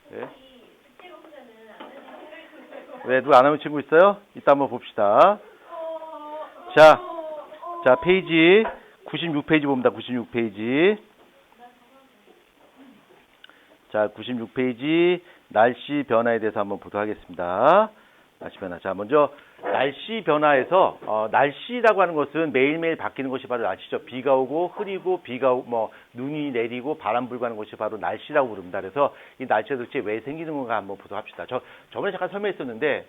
네. 왜 누가 안 하는 친구 있어요? 이따 한번 봅시다. 자, 페이지 96페이지 봅니다. 96페이지. 자, 96페이지 날씨 변화에 대해서 한번 보도록 하겠습니다. 날씨 변화. 자, 먼저 날씨 변화에서 날씨라고 하는 것은 매일매일 바뀌는 것이 바로 날씨죠. 비가 오고 흐리고 비가 오고 뭐 눈이 내리고 바람 불고 하는 것이 바로 날씨라고 부릅니다. 그래서 이 날씨가 도대체 왜 생기는 건가 한번 보도록 합시다. 저번에 잠깐 설명했었는데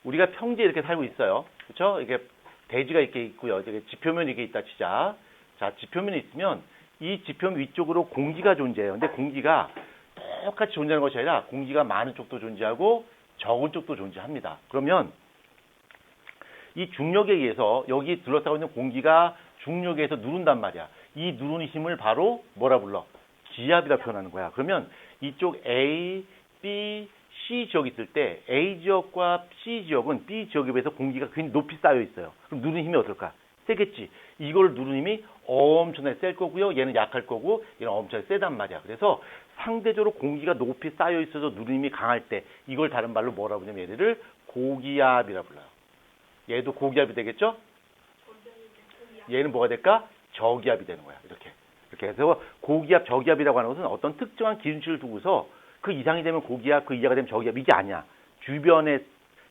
우리가 평지에 이렇게 살고 있어요. 그렇죠? 이게 대지가 이렇게 있고요. 이게 지표면이 이렇게 있다 치자. 자, 지표면이 있으면 이 지표면 위쪽으로 공기가 존재해요. 근데 공기가 똑같이 존재하는 것이 아니라 공기가 많은 쪽도 존재하고 적은 쪽도 존재합니다. 그러면 이 중력에 의해서 여기 둘러싸고 있는 공기가 중력에 의해서 누른단 말이야. 이 누르는 힘을 바로 뭐라 불러? 기압이라 표현하는 거야. 그러면 이쪽 A, B, C 지역이 있을 때 A 지역과 C 지역은 B 지역에 비해서 공기가 굉장히 높이 쌓여 있어요. 그럼 누르는 힘이 어떨까? 세겠지. 이걸 누르는 힘이 엄청나게 셀 거고요. 얘는 약할 거고 얘는 엄청나게 세단 말이야. 그래서 상대적으로 공기가 높이 쌓여 있어서 누르는 힘이 강할 때 이걸 다른 말로 뭐라 부르냐면 얘를 고기압이라 불러요. 얘도 고기압이 되겠죠? 얘는 뭐가 될까? 저기압이 되는 거야. 이렇게 해서 고기압, 저기압이라고 하는 것은 어떤 특정한 기준치를 두고서 그 이상이 되면 고기압, 그 이하가 되면 저기압 이게 아니야. 주변에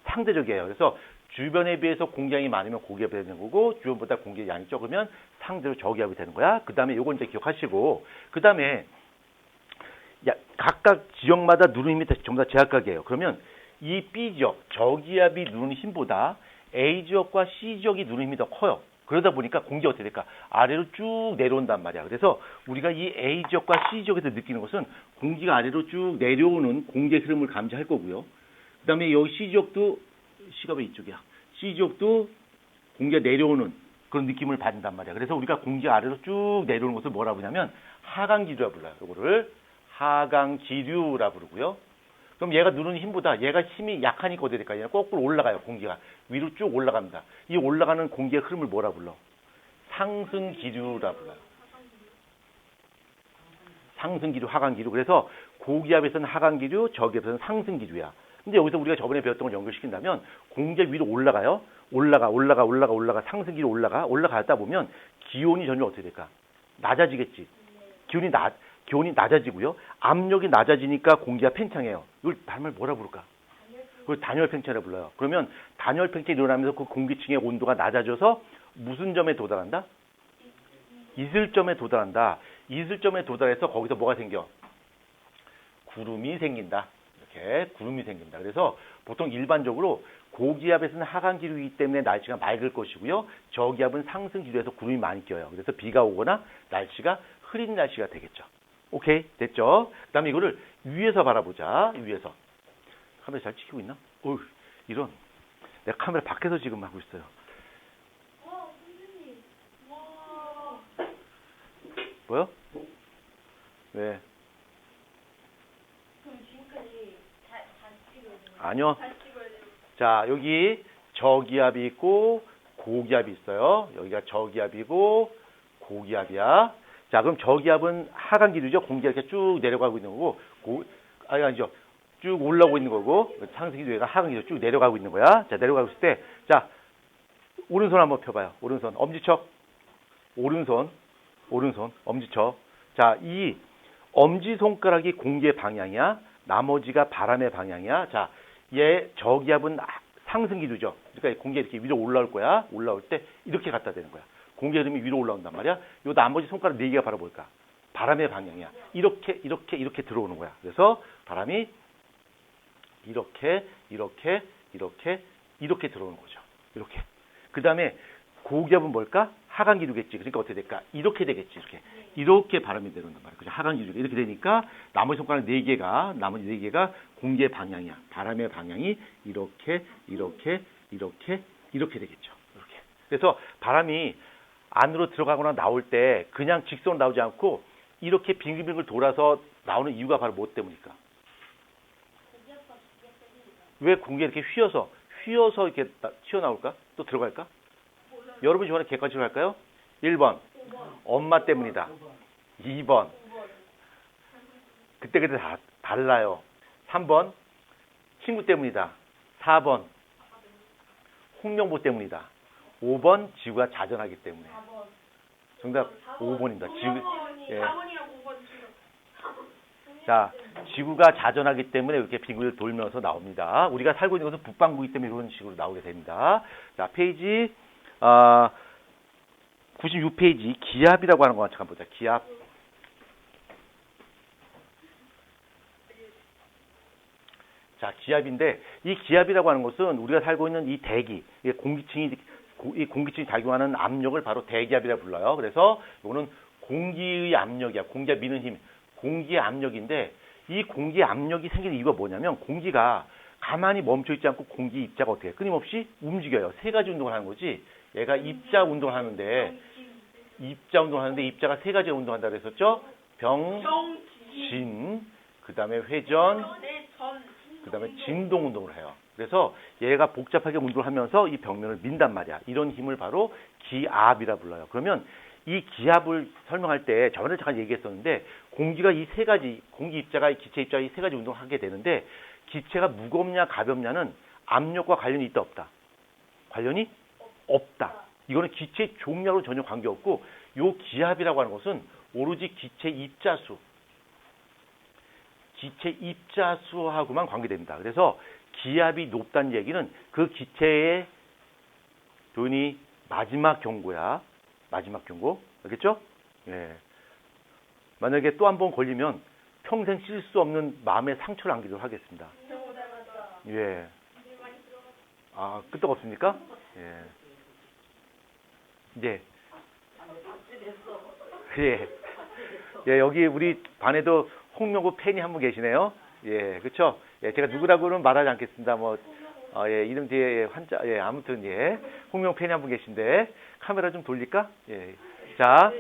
상대적이에요. 그래서 주변에 비해서 공기량이 많으면 고기압이 되는 거고 주변보다 공기량이 적으면 상대로 저기압이 되는 거야. 그 다음에 요건 이제 기억하시고 그 다음에 각각 지역마다 누르는 힘이 전부 다 제각각이에요. 그러면 이 B 지역, 저기압이 누르는 힘보다 A 지역과 C 지역이 누르는 힘이 더 커요. 그러다 보니까 공기가 어떻게 될까? 아래로 쭉 내려온단 말이야. 그래서 우리가 이 A 지역과 C 지역에서 느끼는 것은 공기가 아래로 쭉 내려오는 공기의 흐름을 감지할 거고요. 그 다음에 이 C 지역도, C가 왜 이쪽이야? C 지역도 공기가 내려오는 그런 느낌을 받는단 말이야. 그래서 우리가 공기가 아래로 쭉 내려오는 것을 뭐라 부르냐면 하강기류라 불러요. 이거를 하강기류라 부르고요. 그럼 얘가 누르는 힘보다 얘가 힘이 약하니까 어떻게 될까요? 거꾸로 올라가요. 공기가 위로 쭉 올라갑니다. 이 올라가는 공기의 흐름을 뭐라 불러? 상승기류라 불러요. 상승기류, 하강기류. 그래서 고기압에서는 하강기류, 저기압에서는 상승기류야. 근데 여기서 우리가 저번에 배웠던 걸 연결시킨다면 공기가 위로 올라가요. 올라가 상승기로 올라가다 보면 기온이 점점 어떻게 될까? 낮아지겠지. 기온이 낮아지고요. 압력이 낮아지니까 공기가 팽창해요. 이걸 다른 말 뭐라 부를까? 그걸 단열 팽창이라고 불러요. 그러면 단열 팽창이 일어나면서 그 공기층의 온도가 낮아져서 무슨 점에 도달한다? 이슬점에 도달한다. 이슬점에 도달해서 거기서 뭐가 생겨? 구름이 생긴다. 이렇게 구름이 생긴다. 그래서 보통 일반적으로 고기압에서는 하강기류이기 때문에 날씨가 맑을 것이고요. 저기압은 상승기류에서 구름이 많이 껴요. 그래서 비가 오거나 날씨가 흐린 날씨가 되겠죠. 오케이, 됐죠? 그 다음에 이거를 위에서 바라보자. 위에서. 카메라 잘 찍히고 있나? 어휴, 이런. 내가 카메라 밖에서 지금 하고 있어요. 선생님. 와. 뭐요? 왜? 그럼 지금까지 다 찍어야 돼요? 아니요. 다 찍어야 돼요? 자, 여기 저기압이 있고 고기압이 있어요. 여기가 저기압이고 고기압이야. 자, 그럼 저기압은 하강기류죠. 공기가 이렇게 쭉 내려가고 있는 거고, 아니죠. 쭉 올라오고 있는 거고, 상승기류가 하강기류 쭉 내려가고 있는 거야. 자, 내려가고 있을 때, 자, 오른손 한번 펴봐요. 오른손, 엄지척. 오른손, 엄지척. 자, 이 엄지손가락이 공기의 방향이야. 나머지가 바람의 방향이야. 자, 얘 저기압은 상승기류죠. 그러니까 공기가 이렇게 위로 올라올 거야. 올라올 때 이렇게 갖다 대는 거야. 공기 흐름이 위로 올라온단 말이야. 요 나머지 손가락 4개가 바로 뭘까? 바람의 방향이야. 이렇게 들어오는 거야. 그래서 바람이 이렇게 들어오는 거죠. 이렇게. 그 다음에 고기압은 뭘까? 하강기류겠지. 그러니까 어떻게 될까? 이렇게 되겠지. 이렇게 바람이 내려온단 말이야. 그죠? 하강기류가 이렇게 되니까 나머지 손가락 4개가 공기의 방향이야. 바람의 방향이 이렇게 되겠죠. 이렇게. 그래서 바람이 안으로 들어가거나 나올 때 그냥 직선으로 나오지 않고 이렇게 빙글빙글 돌아서 나오는 이유가 바로 뭐 때문일까? 왜 공기가 이렇게 휘어서 이렇게 튀어나올까? 또 들어갈까? 여러분이 좋아하는 객관식으로 할까요? 1번 엄마 때문이다. 2번 그때 다 달라요. 3번 친구 때문이다. 4번 홍명보 때문이다. 5번 지구가 자전하기 때문에. 4번. 정답 5번입니다. 지구, 예. 4번이랑 5번 지금. 자, 지구가 자전하기 때문에 이렇게 빙글을 돌면서 나옵니다. 우리가 살고 있는 것은 북반구이기 때문에 이런 식으로 나오게 됩니다. 자, 페이지 96페이지 기압이라고 하는 거 잠깐 보자. 기압. 자, 기압인데 이 기압이라고 하는 것은 우리가 살고 있는 이 대기, 이 공기층이 작용하는 압력을 바로 대기압이라고 불러요. 그래서 이거는 공기의 압력이야. 공기가 미는 힘. 공기의 압력인데 이 공기의 압력이 생기는 이유가 뭐냐면 공기가 가만히 멈춰 있지 않고 공기 입자가 어떻게 해? 끊임없이 움직여요. 세 가지 운동을 하는 거지. 얘가 입자 운동을 하는데 입자 운동을 하는데 입자가 세 가지 운동한다 그랬었죠? 진, 그다음에 회전, 그다음에 진동 운동을 해요. 그래서 얘가 복잡하게 운동을 하면서 이 벽면을 민단 말이야. 이런 힘을 바로 기압이라 불러요. 그러면 이 기압을 설명할 때 저번에 잠깐 얘기했었는데 공기가 이 세 가지 공기 입자가 기체 입자가 이 세 가지 운동을 하게 되는데 기체가 무겁냐 가볍냐는 압력과 관련이 있다 없다. 관련이 없다. 이거는 기체 종류하고 전혀 관계없고 요 기압이라고 하는 것은 오로지 기체 입자수하고만 관계됩니다. 그래서 기압이 높다는 얘기는 그 기체의 돈이 마지막 경고야. 마지막 경고. 알겠죠? 예. 만약에 또 한 번 걸리면 평생 씻을 수 없는 마음의 상처를 안기도록 하겠습니다. 예. 아, 끄떡없습니까? 예. 이제. 예. 예, 여기 우리 반에도 홍명보 팬이 한 분 계시네요. 예, 그쵸? 예, 제가 누구라고는 말하지 않겠습니다. 뭐, 예, 이름 뒤에 환자, 예, 아무튼, 예. 홍명보 팬이 한 분 계신데, 카메라 좀 돌릴까? 예. 자.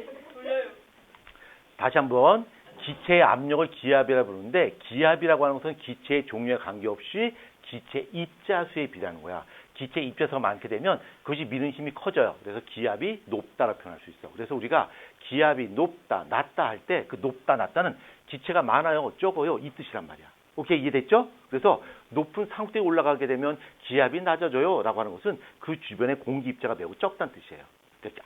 다시 한번. 기체의 압력을 기압이라고 부르는데, 기압이라고 하는 것은 기체의 종류에 관계없이 기체 입자수에 비례하는 거야. 기체 입자수가 많게 되면 그것이 미는 힘이 커져요. 그래서 기압이 높다라고 표현할 수 있어. 그래서 우리가 기압이 높다, 낮다 할 때 그 높다, 낮다는 기체가 많아요, 적어요, 이 뜻이란 말이야. 오케이, 이해됐죠? 그래서 높은 상태에 올라가게 되면 기압이 낮아져요 라고 하는 것은 그 주변의 공기 입자가 매우 적다는 뜻이에요.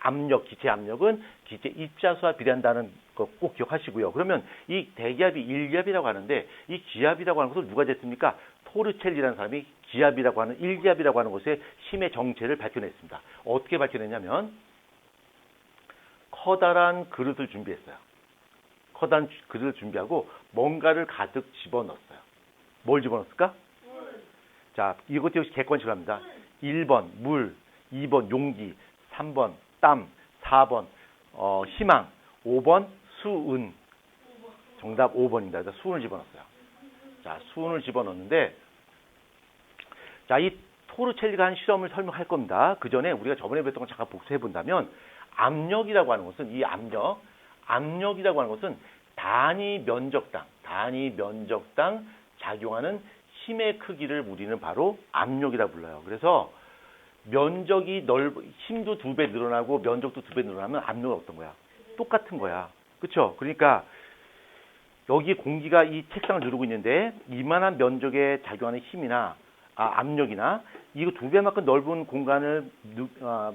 압력, 기체 압력은 기체 입자수와 비례한다는 거 꼭 기억하시고요. 그러면 이 대기압이 1기압이라고 하는데 이 기압이라고 하는 것을 누가 쟀습니까? 토르첼리라는 사람이 기압이라고 하는 1기압이라고 하는 것의 힘의 정체를 밝혀냈습니다. 어떻게 밝혀냈냐면 커다란 그릇을 준비했어요. 커다란 그릇을 준비하고 뭔가를 가득 집어넣었어요. 뭘 집어넣었을까? 자, 이것도 역시 객관식으로 합니다. 1번 물, 2번 용기, 3번 땀, 4번 희망, 5번 수은. 정답 5번입니다. 그래서 수은을 집어넣었어요. 자, 수은을 집어넣는데 자, 이 토르첼리가 한 실험을 설명할 겁니다. 그 전에 우리가 저번에 배웠던 걸 잠깐 복수해 본다면 압력이라고 하는 것은 이 압력이라고 하는 것은 단위 면적당 작용하는 힘의 크기를 우리는 바로 압력이라 불러요. 그래서 면적이 힘도 2배 늘어나고 면적도 2배 늘어나면 압력은 어떤 거야? 똑같은 거야. 그렇죠? 그러니까 여기 공기가 이 책상을 누르고 있는데 이만한 면적에 작용하는 힘이나 압력이나 이거 2배만큼 넓은 공간을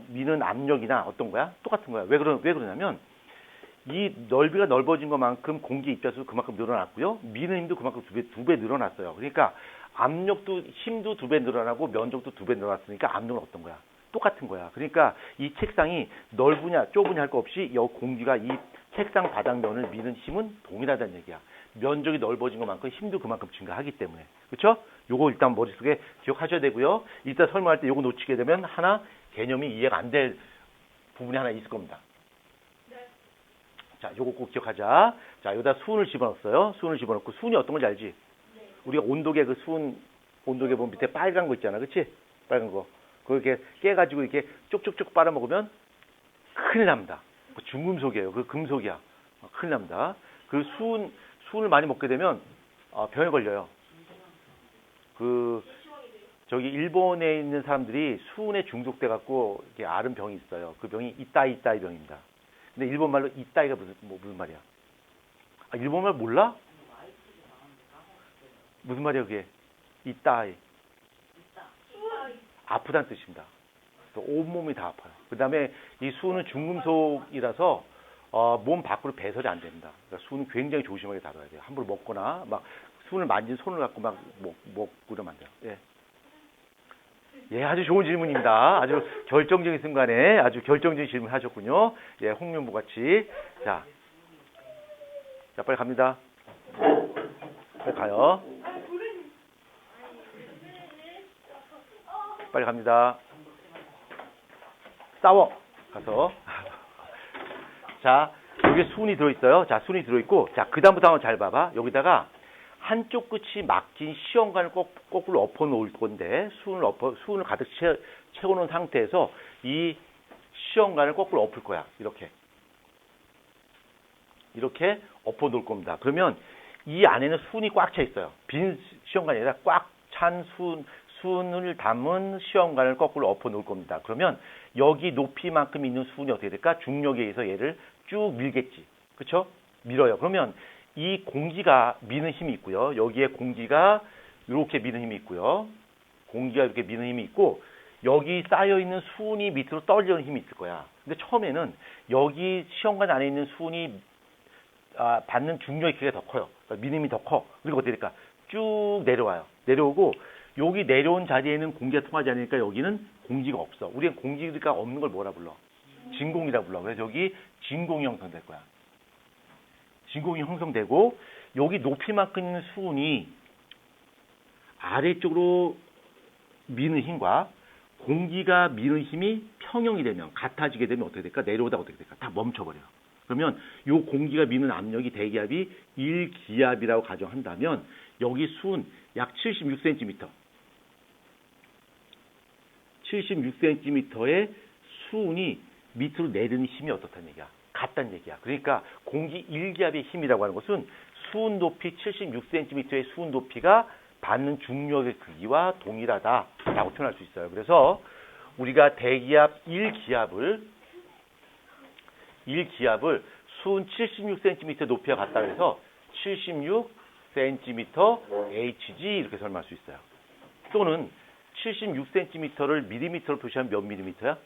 미는 압력이나 어떤 거야? 똑같은 거야. 왜 그러냐면 이 넓이가 넓어진 것만큼 공기 입자수 그만큼 늘어났고요. 미는 힘도 그만큼 2배 늘어났어요. 그러니까 압력도 힘도 2배 늘어나고 면적도 2배 늘어났으니까 압력은 어떤 거야? 똑같은 거야. 그러니까 이 책상이 넓으냐 좁으냐 할 거 없이 이 공기가 이 책상 바닥면을 미는 힘은 동일하다는 얘기야. 면적이 넓어진 것만큼 힘도 그만큼 증가하기 때문에. 그렇죠? 요거 일단 머릿속에 기억하셔야 되고요. 이따 설명할 때 요거 놓치게 되면 하나 개념이 이해가 안 될 부분이 하나 있을 겁니다. 자, 요거 꼭 기억하자. 자, 여기다 수은을 집어넣었어요. 수은을 집어넣고 수은이 어떤 건지 알지? 우리가 온도계 그 수은 온도계 보면 밑에 빨간 거 있잖아. 그렇지? 빨간 거. 그거 이렇게 깨가지고 이렇게 쪽쪽쪽 빨아먹으면 큰일 납니다. 그 중금속이에요. 그 금속이야. 큰일 납니다. 그 수은을 많이 먹게 되면 병에 걸려요. 저기 일본에 있는 사람들이 수은에 중독돼 갖고 이렇게 앓은 병이 있어요. 그 병이 이따이 병입니다. 근데 일본 말로 이따이가 무슨 말이야? 일본 말 몰라? 무슨 말이에요, 그게? 있다. 아프다는 뜻입니다. 그래서 온몸이 다 아파요. 그 다음에 이 수은은 중금속이라서 몸 밖으로 배설이 안 됩니다. 그러니까 수은은 굉장히 조심하게 다뤄야 돼요. 함부로 먹거나 막 수은을 만진 손을 갖고 막 먹고 그러면 안 돼요. 예. 예, 아주 좋은 질문입니다. 아주 결정적인 순간에 아주 결정적인 질문 하셨군요. 예, 홍윤보 같이. 자, 빨리 갑니다. 빨리 가요. 빨리 갑니다. 싸워. 가서. 자, 여기 수은이 들어있어요. 자, 수은이 들어있고, 자, 그 다음부터 한번 잘 봐봐. 여기다가 한쪽 끝이 막힌 시험관을 거꾸로 엎어 놓을 건데, 수은을 가득 채워놓은 상태에서 이 시험관을 거꾸로 엎을 거야. 이렇게 엎어 놓을 겁니다. 그러면 이 안에는 수은이 꽉 차 있어요. 빈 시험관이 아니라 꽉 찬 수은을 담은 시험관을 거꾸로 엎어 놓을 겁니다. 그러면 여기 높이만큼 있는 수은이 어떻게 될까? 중력에 의해서 얘를 쭉 밀겠지. 그렇죠? 밀어요. 그러면 이 공기가 미는 힘이 있고요. 여기에 공기가 이렇게 미는 힘이 있고요. 공기가 이렇게 미는 힘이 있고 여기 쌓여있는 수은이 밑으로 떨어지는 힘이 있을 거야. 근데 처음에는 여기 시험관 안에 있는 수은이 받는 중력의 크기가 더 커요. 그러니까 미는 힘이 더 커. 그리고 어떻게 될까? 쭉 내려와요. 내려오고 여기 내려온 자리에는 공기가 통하지 않으니까 여기는 공기가 없어. 우리는 공기가 없는 걸 뭐라 불러? 진공이라 불러. 그래서 여기 진공이 형성될 거야. 진공이 형성되고 여기 높이만큼 있는 수은이 아래쪽으로 미는 힘과 공기가 미는 힘이 평형이 되면 같아지게 되면 어떻게 될까? 내려오다가 어떻게 될까? 다 멈춰버려요. 그러면 이 공기가 미는 압력이 대기압이 1기압이라고 가정한다면 여기 수은 약 76cm 76cm의 수은이 밑으로 내리는 힘이 어떻다는 얘기야? 같다는 얘기야. 그러니까 공기 1기압의 힘이라고 하는 것은 수은 높이 76cm의 수은 높이가 받는 중력의 크기와 동일하다라고 표현할 수 있어요. 그래서 우리가 대기압 1기압을 수은 76cm 높이와 같다 그래서 76cm Hg 이렇게 설명할 수 있어요. 또는 76cm를 밀리미터로 표시하면 몇 밀리미터야?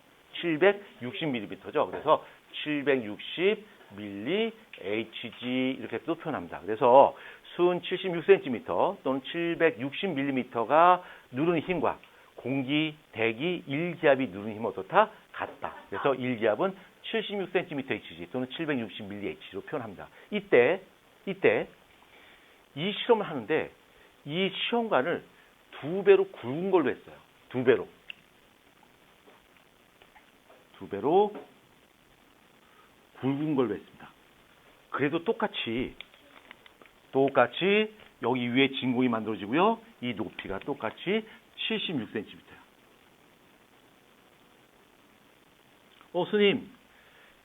760mm죠. 그래서 760 밀리 Hg 이렇게 또 표현합니다. 그래서 수은 76cm 또는 760mm가 누르는 힘과 공기, 대기, 1기압이 누르는 힘은 어떻다? 같다. 그래서 1기압은 76cm Hg 또는 760 밀리 Hg로 표현합니다. 이때 이 실험을 하는데 이 시험관을 2배로 굵은 걸로 했어요. 2배로 굵은 걸로 했습니다. 그래도 똑같이 여기 위에 진공이 만들어지고요. 이 높이가 똑같이 76cm야. 스님,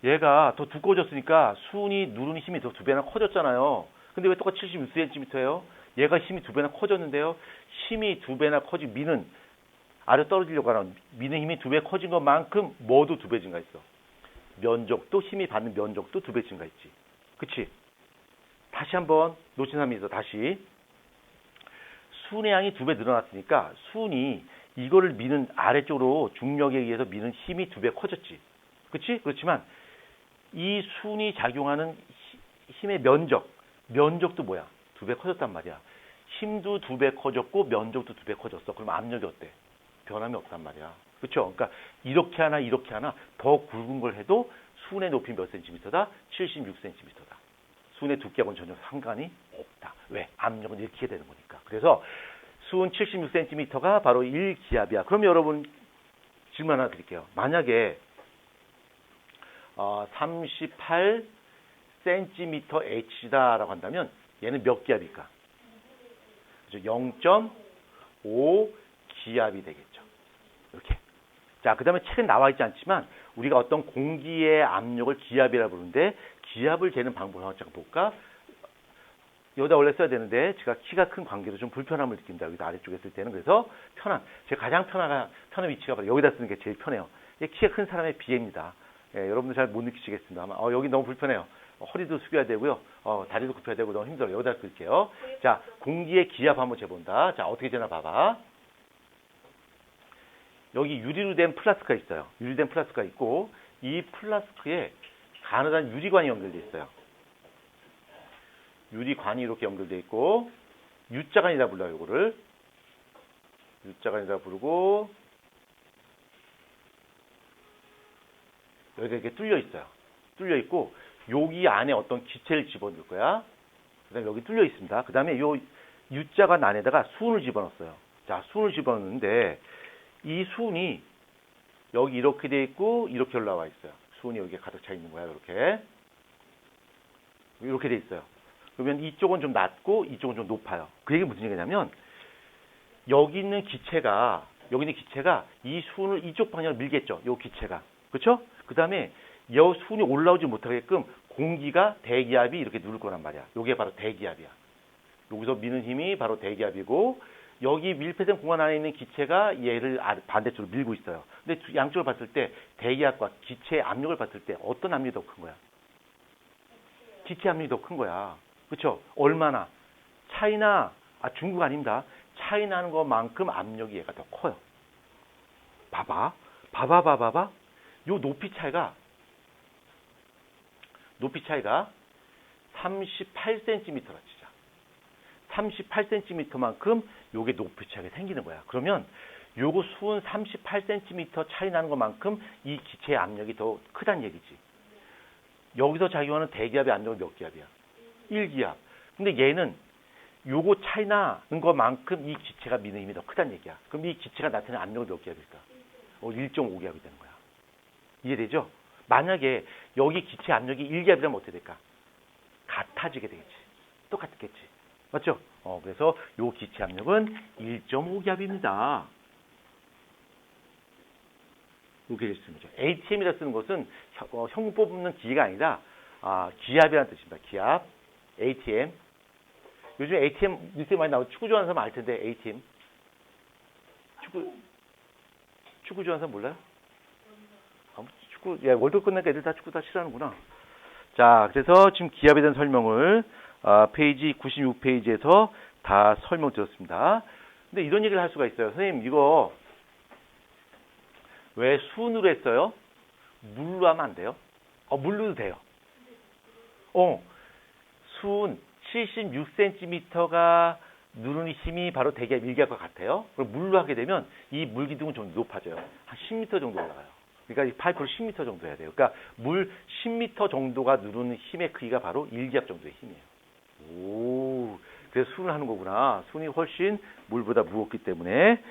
얘가 더 두꺼워졌으니까 수은이 누르는 힘이 더 2배나 커졌잖아요. 근데 왜 똑같이 76cm예요? 얘가 힘이 2배나 커졌는데요. 힘이 2배나 커진 미는 아래 떨어지려고 하는 미는 힘이 2배 커진 것만큼 뭐도 2배 증가했어. 면적도 힘이 받는 면적도 2배 증가했지. 그치? 다시 한번 놓친 사람이 있어. 다시. 수은의 양이 2배 늘어났으니까 수은이 이거를 미는 아래쪽으로 중력에 의해서 미는 힘이 2배 커졌지. 그치? 그렇지만 이 수은이 작용하는 힘의 면적도 뭐야? 2배 커졌단 말이야. 힘도 2배 커졌고 면적도 2배 커졌어. 그럼 압력이 어때? 변함이 없단 말이야. 그렇죠? 그러니까 이렇게 하나 더 굵은 걸 해도 수은의 높이 몇 cm다? 76cm다. 수은의 두께하고는 전혀 상관이 없다. 왜? 압력은 이렇게 되는 거니까. 그래서 수은 76cm가 바로 1기압이야. 그럼 여러분 질문 하나 드릴게요. 만약에 38cm H다라고 한다면 얘는 몇 기압일까? 0.5 기압이 되겠죠. 이렇게. 자, 그 다음에 책에 나와 있지 않지만 우리가 어떤 공기의 압력을 기압이라 부르는데 기압을 재는 방법을 한번 잠깐 볼까? 여기다 원래 써야 되는데 제가 키가 큰 관계로 좀 불편함을 느낀다. 여기다 아래쪽에 쓸 때는. 그래서 제가 가장 편한 위치가 바로 여기다 쓰는 게 제일 편해요. 이게 키가 큰 사람의 비애입니다. 예, 여러분들 잘 못 느끼시겠습니다. 아마 여기 너무 불편해요. 허리도 숙여야 되고요. 다리도 굽혀야 되고 너무 힘들어요. 여기다 끌게요. 자, 공기의 기압 한번 재본다. 자, 어떻게 되나 봐봐. 여기 유리로 된 플라스크가 있어요. 유리된 플라스크가 있고 이 플라스크에 가느다란 유리관이 연결돼 있어요. 유리관이 이렇게 연결돼 있고 U자관이라 불러요. 이거를 U자관이라 부르고 여기가 이렇게 뚫려 있어요. 뚫려 있고 여기 안에 어떤 기체를 집어넣을 거야. 그다음에 여기 뚫려 있습니다. 그다음에 요 U자관 안에다가 수은을 집어넣었어요. 자, 수은을 집어넣는데 이 수은이 여기 이렇게 돼 있고 이렇게 올라와 있어요. 수은이 여기에 가득 차 있는 거야. 이렇게 돼 있어요. 그러면 이쪽은 좀 낮고 이쪽은 좀 높아요. 그 얘기 무슨 얘기냐면 여기 있는 기체가 이 수은을 이쪽 방향으로 밀겠죠. 요 기체가. 그렇죠? 그다음에 이 수은이 올라오지 못하게끔 공기가 대기압이 이렇게 누를 거란 말이야. 요게 바로 대기압이야. 여기서 미는 힘이 바로 대기압이고 여기 밀폐된 공간 안에 있는 기체가 얘를 반대쪽으로 밀고 있어요. 근데 양쪽을 봤을 때 대기압과 기체의 압력을 봤을 때 어떤 압력이 더 큰 거야? 기체 압력이 더 큰 거야. 그렇죠? 얼마나? 차이나 중국 아닙니다. 차이 나는 것만큼 압력이 얘가 더 커요. 봐봐. 요 높이 차이가 38cm라 치자. 38cm만큼 요게 높이 차이가 생기는 거야. 그러면 요거 수은 38cm 차이 나는 것만큼 이 기체의 압력이 더 크다는 얘기지. 여기서 작용하는 대기압의 압력은 몇 기압이야? 1기압. 근데 얘는 요거 차이 나는 것만큼 이 기체가 미는 힘이 더 크다는 얘기야. 그럼 이 기체가 나타내는 압력은 몇 기압일까? 1.5기압이 되는 거야. 이해되죠? 만약에 여기 기체 압력이 1기압이라면 어떻게 될까? 같아지게 되겠지. 똑같겠지. 맞죠? 그래서 요 기체 압력은 1.5기압입니다. 이렇게 쓰는 거죠. ATM이라 쓰는 것은 형 뽑는 기계가 아니라 기압이라는 뜻입니다. 기압, ATM. 요즘 ATM 뉴스에 많이 나오고 축구 좋아하는 사람 알 텐데 ATM. 축구 좋아하는 사람 몰라요? 월드컵 끝나니까 애들 다 축구 다 싫어하는구나. 자, 그래서 지금 기압에 대한 설명을 페이지 96페이지에서 다 설명드렸습니다. 근데 이런 얘기를 할 수가 있어요. 선생님, 이거 왜 수은으로 했어요? 물로 하면 안 돼요? 물로도 돼요. 수은 76cm가 누르는 힘이 바로 대기압 1기압과 같아요. 그럼 물로 하게 되면 이 물 기둥은 좀 높아져요. 한 10m 정도 올라가요. 그러니까 이 파이프를 10m 정도 해야 돼요. 그러니까 물 10m 정도가 누르는 힘의 크기가 바로 1기압 정도의 힘이에요. 그래서 수은을 하는 거구나. 수은이 훨씬 물보다 무겁기 때문에.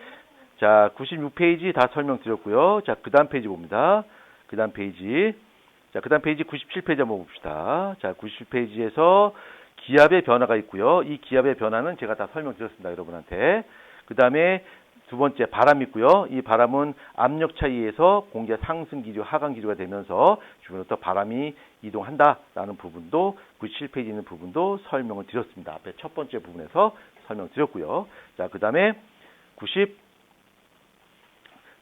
자, 96페이지 다 설명드렸고요. 자, 그 다음 페이지 봅니다. 그 다음 페이지 97페이지 한번 봅시다. 자, 97페이지에서 기압의 변화가 있고요. 이 기압의 변화는 제가 다 설명드렸습니다. 여러분한테. 그 다음에 두 번째 바람이 있고요. 이 바람은 압력 차이에서 공기가 상승 기류, 하강 기류가 되면서 주변으로부터 바람이 이동한다라는 부분도 97페이지에 있는 부분도 설명을 드렸습니다. 앞에 첫 번째 부분에서 설명드렸고요. 자, 그 다음에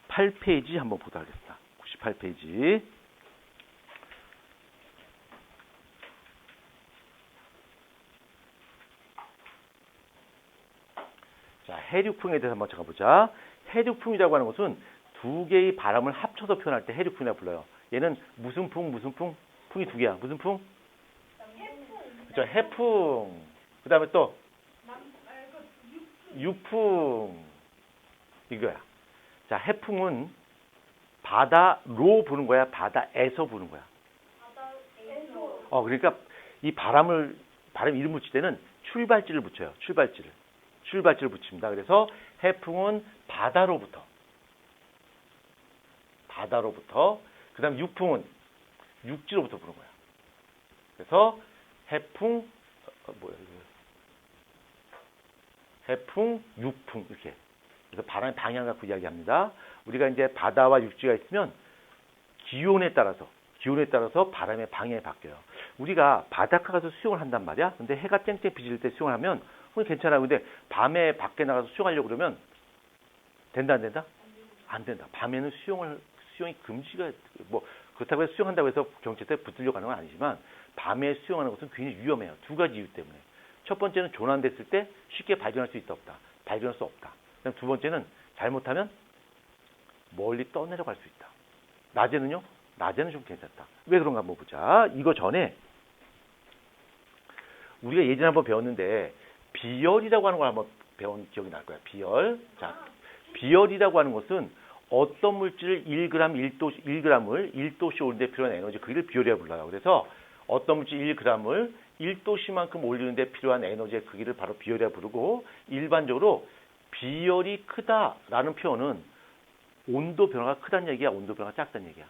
98페이지 한번 보도록 하겠습니다. 98페이지. 자, 해류풍에 대해서 한번 찾아보자. 해류풍이라고 하는 것은 두 개의 바람을 합쳐서 표현할 때 해류풍이라고 불러요. 얘는 무슨 풍? 풍이 두 개야. 무슨 풍? 그렇죠. 해풍. 그 다음에 또 유풍. 이거야. 자, 해풍은 바다로 부는 거야? 바다에서 부는 거야? 그러니까 이 바람 이름 붙일 때는 출발지를 붙여요. 출발지를 붙입니다. 그래서 해풍은 바다로부터. 그 다음 유풍은 육지로부터 부는 거야. 그래서 해풍, 해풍, 육풍 이렇게. 그래서 바람의 방향 갖고 이야기합니다. 우리가 이제 바다와 육지가 있으면 기온에 따라서 바람의 방향이 바뀌어요. 우리가 바닷가 가서 수영을 한단 말이야. 근데 해가 쨍쨍 비칠 때 수영을 하면 괜찮아요. 근데 밤에 밖에 나가서 수영하려고 그러면 된다 안 된다? 안 된다. 밤에는 수영이 금지가 그렇다고 해서 수영한다고 해서 경찰서에 붙으려고 하는 건 아니지만 밤에 수영하는 것은 굉장히 위험해요. 두 가지 이유 때문에. 첫 번째는 조난됐을 때 쉽게 발견할 수 있다 없다. 발견할 수 없다. 그다음 두 번째는 잘못하면 멀리 떠내려갈 수 있다. 낮에는요? 낮에는 좀 괜찮다. 왜 그런가 한번 보자. 이거 전에 우리가 예전에 한번 배웠는데 비열이라고 하는 걸 한번 배운 기억이 날 거야. 비열. 자, 비열이라고 하는 것은 어떤 물질을 1g, 1g을 1도씨 올리는데 필요한 에너지, 그게 비열이라고 불러요. 그래서 어떤 물질 1g을 1도씨만큼 올리는데 필요한 에너지의 크기를 바로 비열이라고 부르고, 일반적으로 비열이 크다라는 표현은 온도 변화가 크다는 얘기야, 온도 변화가 작다는 얘기야.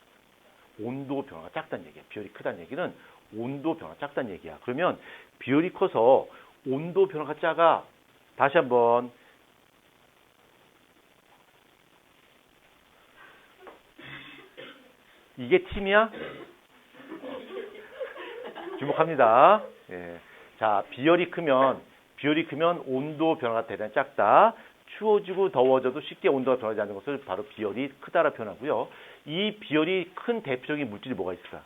온도 변화가 작다는 얘기야. 비열이 크다는 얘기는 온도 변화가 작다는 얘기야. 그러면 비열이 커서 온도 변화가 작아. 다시 한번. 이게 팀이야? 주목합니다. 예. 자, 비열이 크면 온도 변화가 대단히 작다. 추워지고 더워져도 쉽게 온도가 변하지 않는 것을 바로 비열이 크다라 표현하고요. 이 비열이 큰 대표적인 물질이 뭐가 있을까?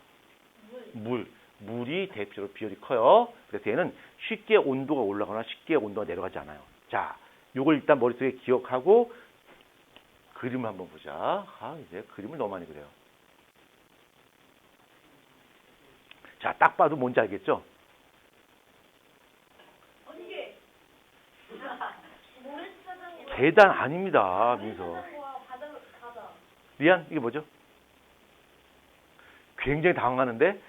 물이 대표적으로 비열이 커요. 그래서 얘는 쉽게 온도가 올라가거나 쉽게 온도가 내려가지 않아요. 자, 요걸 일단 머릿속에 기억하고 그림을 한번 보자. 이제 그림을 너무 많이 그려요. 자, 딱 봐도 뭔지 알겠죠? 언제? 모래사장에 계단 아닙니다, 민서. 바다. 리안, 이게 뭐죠? 굉장히 당황하는데,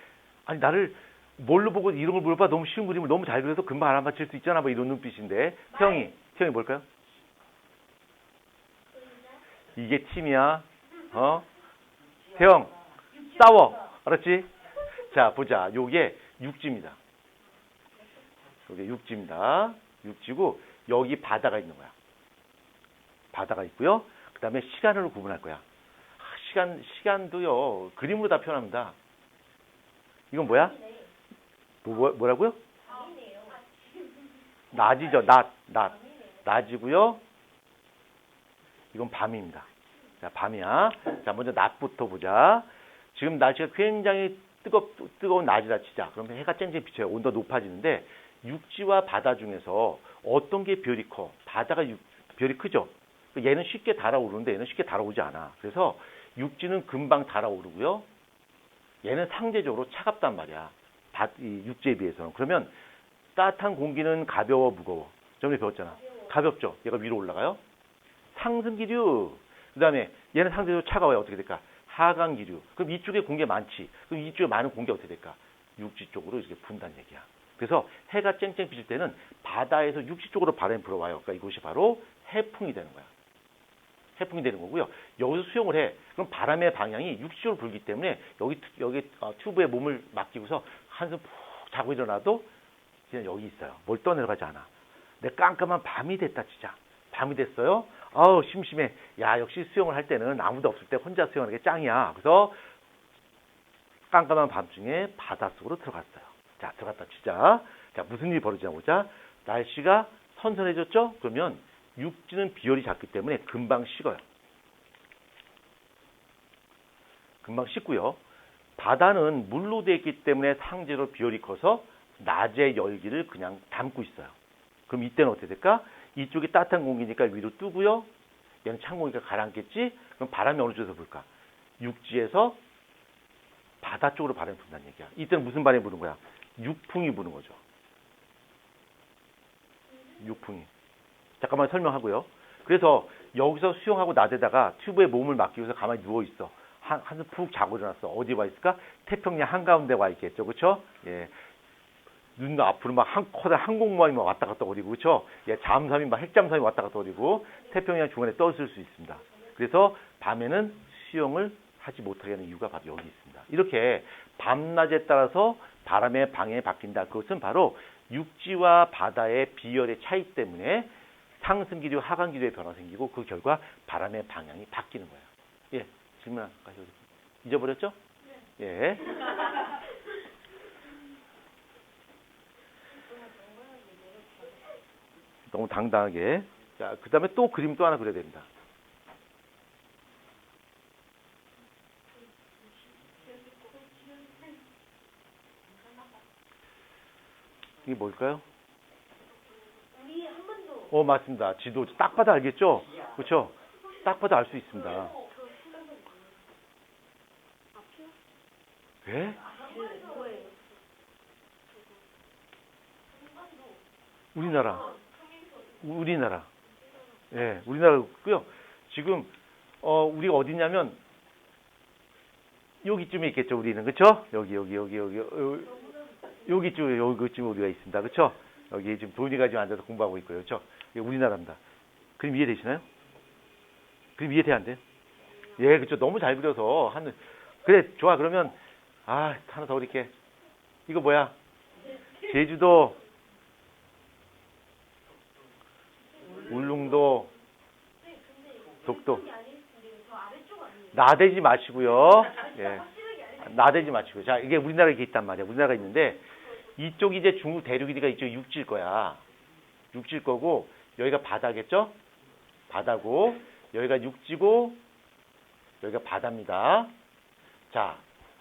아니, 나를 뭘로 보고 이런 걸 물어봐? 너무 쉬운 그림을 너무 잘 그려서 금방 알아맞힐 수 있잖아, 뭐 이런 눈빛인데. 태영이 뭘까요? 이게 팀이야. 태영, 싸워. 알았지? 자, 보자. 요게 육지입니다. 요게 육지입니다. 육지고, 여기 바다가 있는 거야. 바다가 있고요. 그 다음에 시간으로 구분할 거야. 시간도요, 그림으로 다 표현합니다. 이건 뭐야? 뭐라고요? 낮이죠, 낮이고요. 이건 밤입니다. 자, 밤이야. 자, 먼저 낮부터 보자. 지금 날씨가 굉장히 뜨거운 낮이라 치자. 그러면 해가 쨍쨍 비쳐요. 온도가 높아지는데, 육지와 바다 중에서 어떤 게 별이 커? 바다가 별이 크죠? 얘는 쉽게 달아오르는데 얘는 쉽게 달아오지 않아. 그래서 육지는 금방 달아오르고요. 얘는 상대적으로 차갑단 말이야. 이 육지에 비해서는. 그러면 따뜻한 공기는 가벼워, 무거워? 전에 배웠잖아. 가볍죠? 얘가 위로 올라가요. 상승기류. 그 다음에 얘는 상대적으로 차가워요. 어떻게 될까? 하강기류. 그럼 이쪽에 공기 많지. 그럼 이쪽에 많은 공기가 어떻게 될까? 육지 쪽으로 이렇게 분다는 얘기야. 그래서 해가 쨍쨍 비칠 때는 바다에서 육지 쪽으로 바람이 불어와요. 그러니까 이것이 바로 해풍이 되는 거야. 해풍이 되는 거고요. 여기서 수영을 해. 그럼 바람의 방향이 육지 쪽으로 불기 때문에 여기 튜브에 몸을 맡기고서 한숨 푹 자고 일어나도 그냥 여기 있어요. 뭘 떠내려가지 않아. 내 깜깜한 밤이 됐다 치자. 밤이 됐어요. 아우 심심해. 야, 역시 수영을 할 때는 아무도 없을 때 혼자 수영하는 게 짱이야. 그래서 깜깜한 밤중에 바닷속으로 들어갔어요. 자, 들어갔다 치자. 자, 무슨 일이 벌어지나 보자. 날씨가 선선해졌죠? 그러면 육지는 비열이 작기 때문에 금방 식어요. 금방 식고요. 바다는 물로 되어 있기 때문에 상대로 비열이 커서 낮의 열기를 그냥 담고 있어요. 그럼 이때는 어떻게 될까? 이쪽이 따뜻한 공기니까 위로 뜨고요. 얘는 찬 공기가 가라앉겠지? 그럼 바람이 어느 쪽에서 불까? 육지에서 바다 쪽으로 바람이 분다는 얘기야. 이때는 무슨 바람이 부는 거야? 육풍이 부는 거죠. 육풍이. 잠깐만 설명하고요. 그래서 여기서 수영하고 낮에다가 튜브에 몸을 맡기고서 가만히 누워있어. 한숨 푹 자고 일어났어. 어디 와 있을까? 태평양 한가운데 와 있겠죠. 그렇죠? 예. 눈 앞으로 막 커다란 항공모함이 막 왔다 갔다 거리고, 그렇죠? 예, 잠수함이 막 핵잠수함이 왔다 갔다 거리고 태평양 중간에 떠있을 수 있습니다. 그래서 밤에는 수영을 하지 못하게 하는 이유가 바로 여기 있습니다. 이렇게 밤낮에 따라서 바람의 방향이 바뀐다. 그것은 바로 육지와 바다의 비열의 차이 때문에 상승기류, 하강기류의 변화가 생기고 그 결과 바람의 방향이 바뀌는 거예요. 예, 질문 아까 잊어버렸죠? 네. 예. 너무 당당하게. 자, 그 다음에 또 그림 또 하나 그려야 됩니다. 이게 뭘까요? 우리 한 번도 맞습니다. 지도 딱 봐도 알겠죠? 그렇죠? 딱 봐도 알 수 있습니다. 저 수능은 앞이요? 예? 뭐예요? 우리나라. 예, 우리나라고요. 지금 우리가 어디냐면 여기쯤에 있겠죠, 우리는. 그렇죠? 여기쯤에 우리가 있습니다. 그렇죠? 여기 지금 도인이가 지금 앉아서 공부하고 있고요. 그렇죠? 이게 우리나라입니다. 그림 이해되시나요? 그림 이해돼 안 돼? 예, 그렇죠. 너무 잘 그려서 그래, 좋아. 그러면 하나 더 그릴게. 이거 뭐야? 제주도, 울릉도, 독도. 저 아래쪽 아니에요? 나대지 마시고요. 예. 나대지 마시고. 자, 이게 우리나라에 이렇게 있단 말이야. 우리나라가 있는데, 이쪽이 이제 중국 대륙이니까 이쪽 육지일 거야. 육지일 거고, 여기가 바다겠죠? 바다고, 여기가 육지고, 여기가 바다입니다. 자,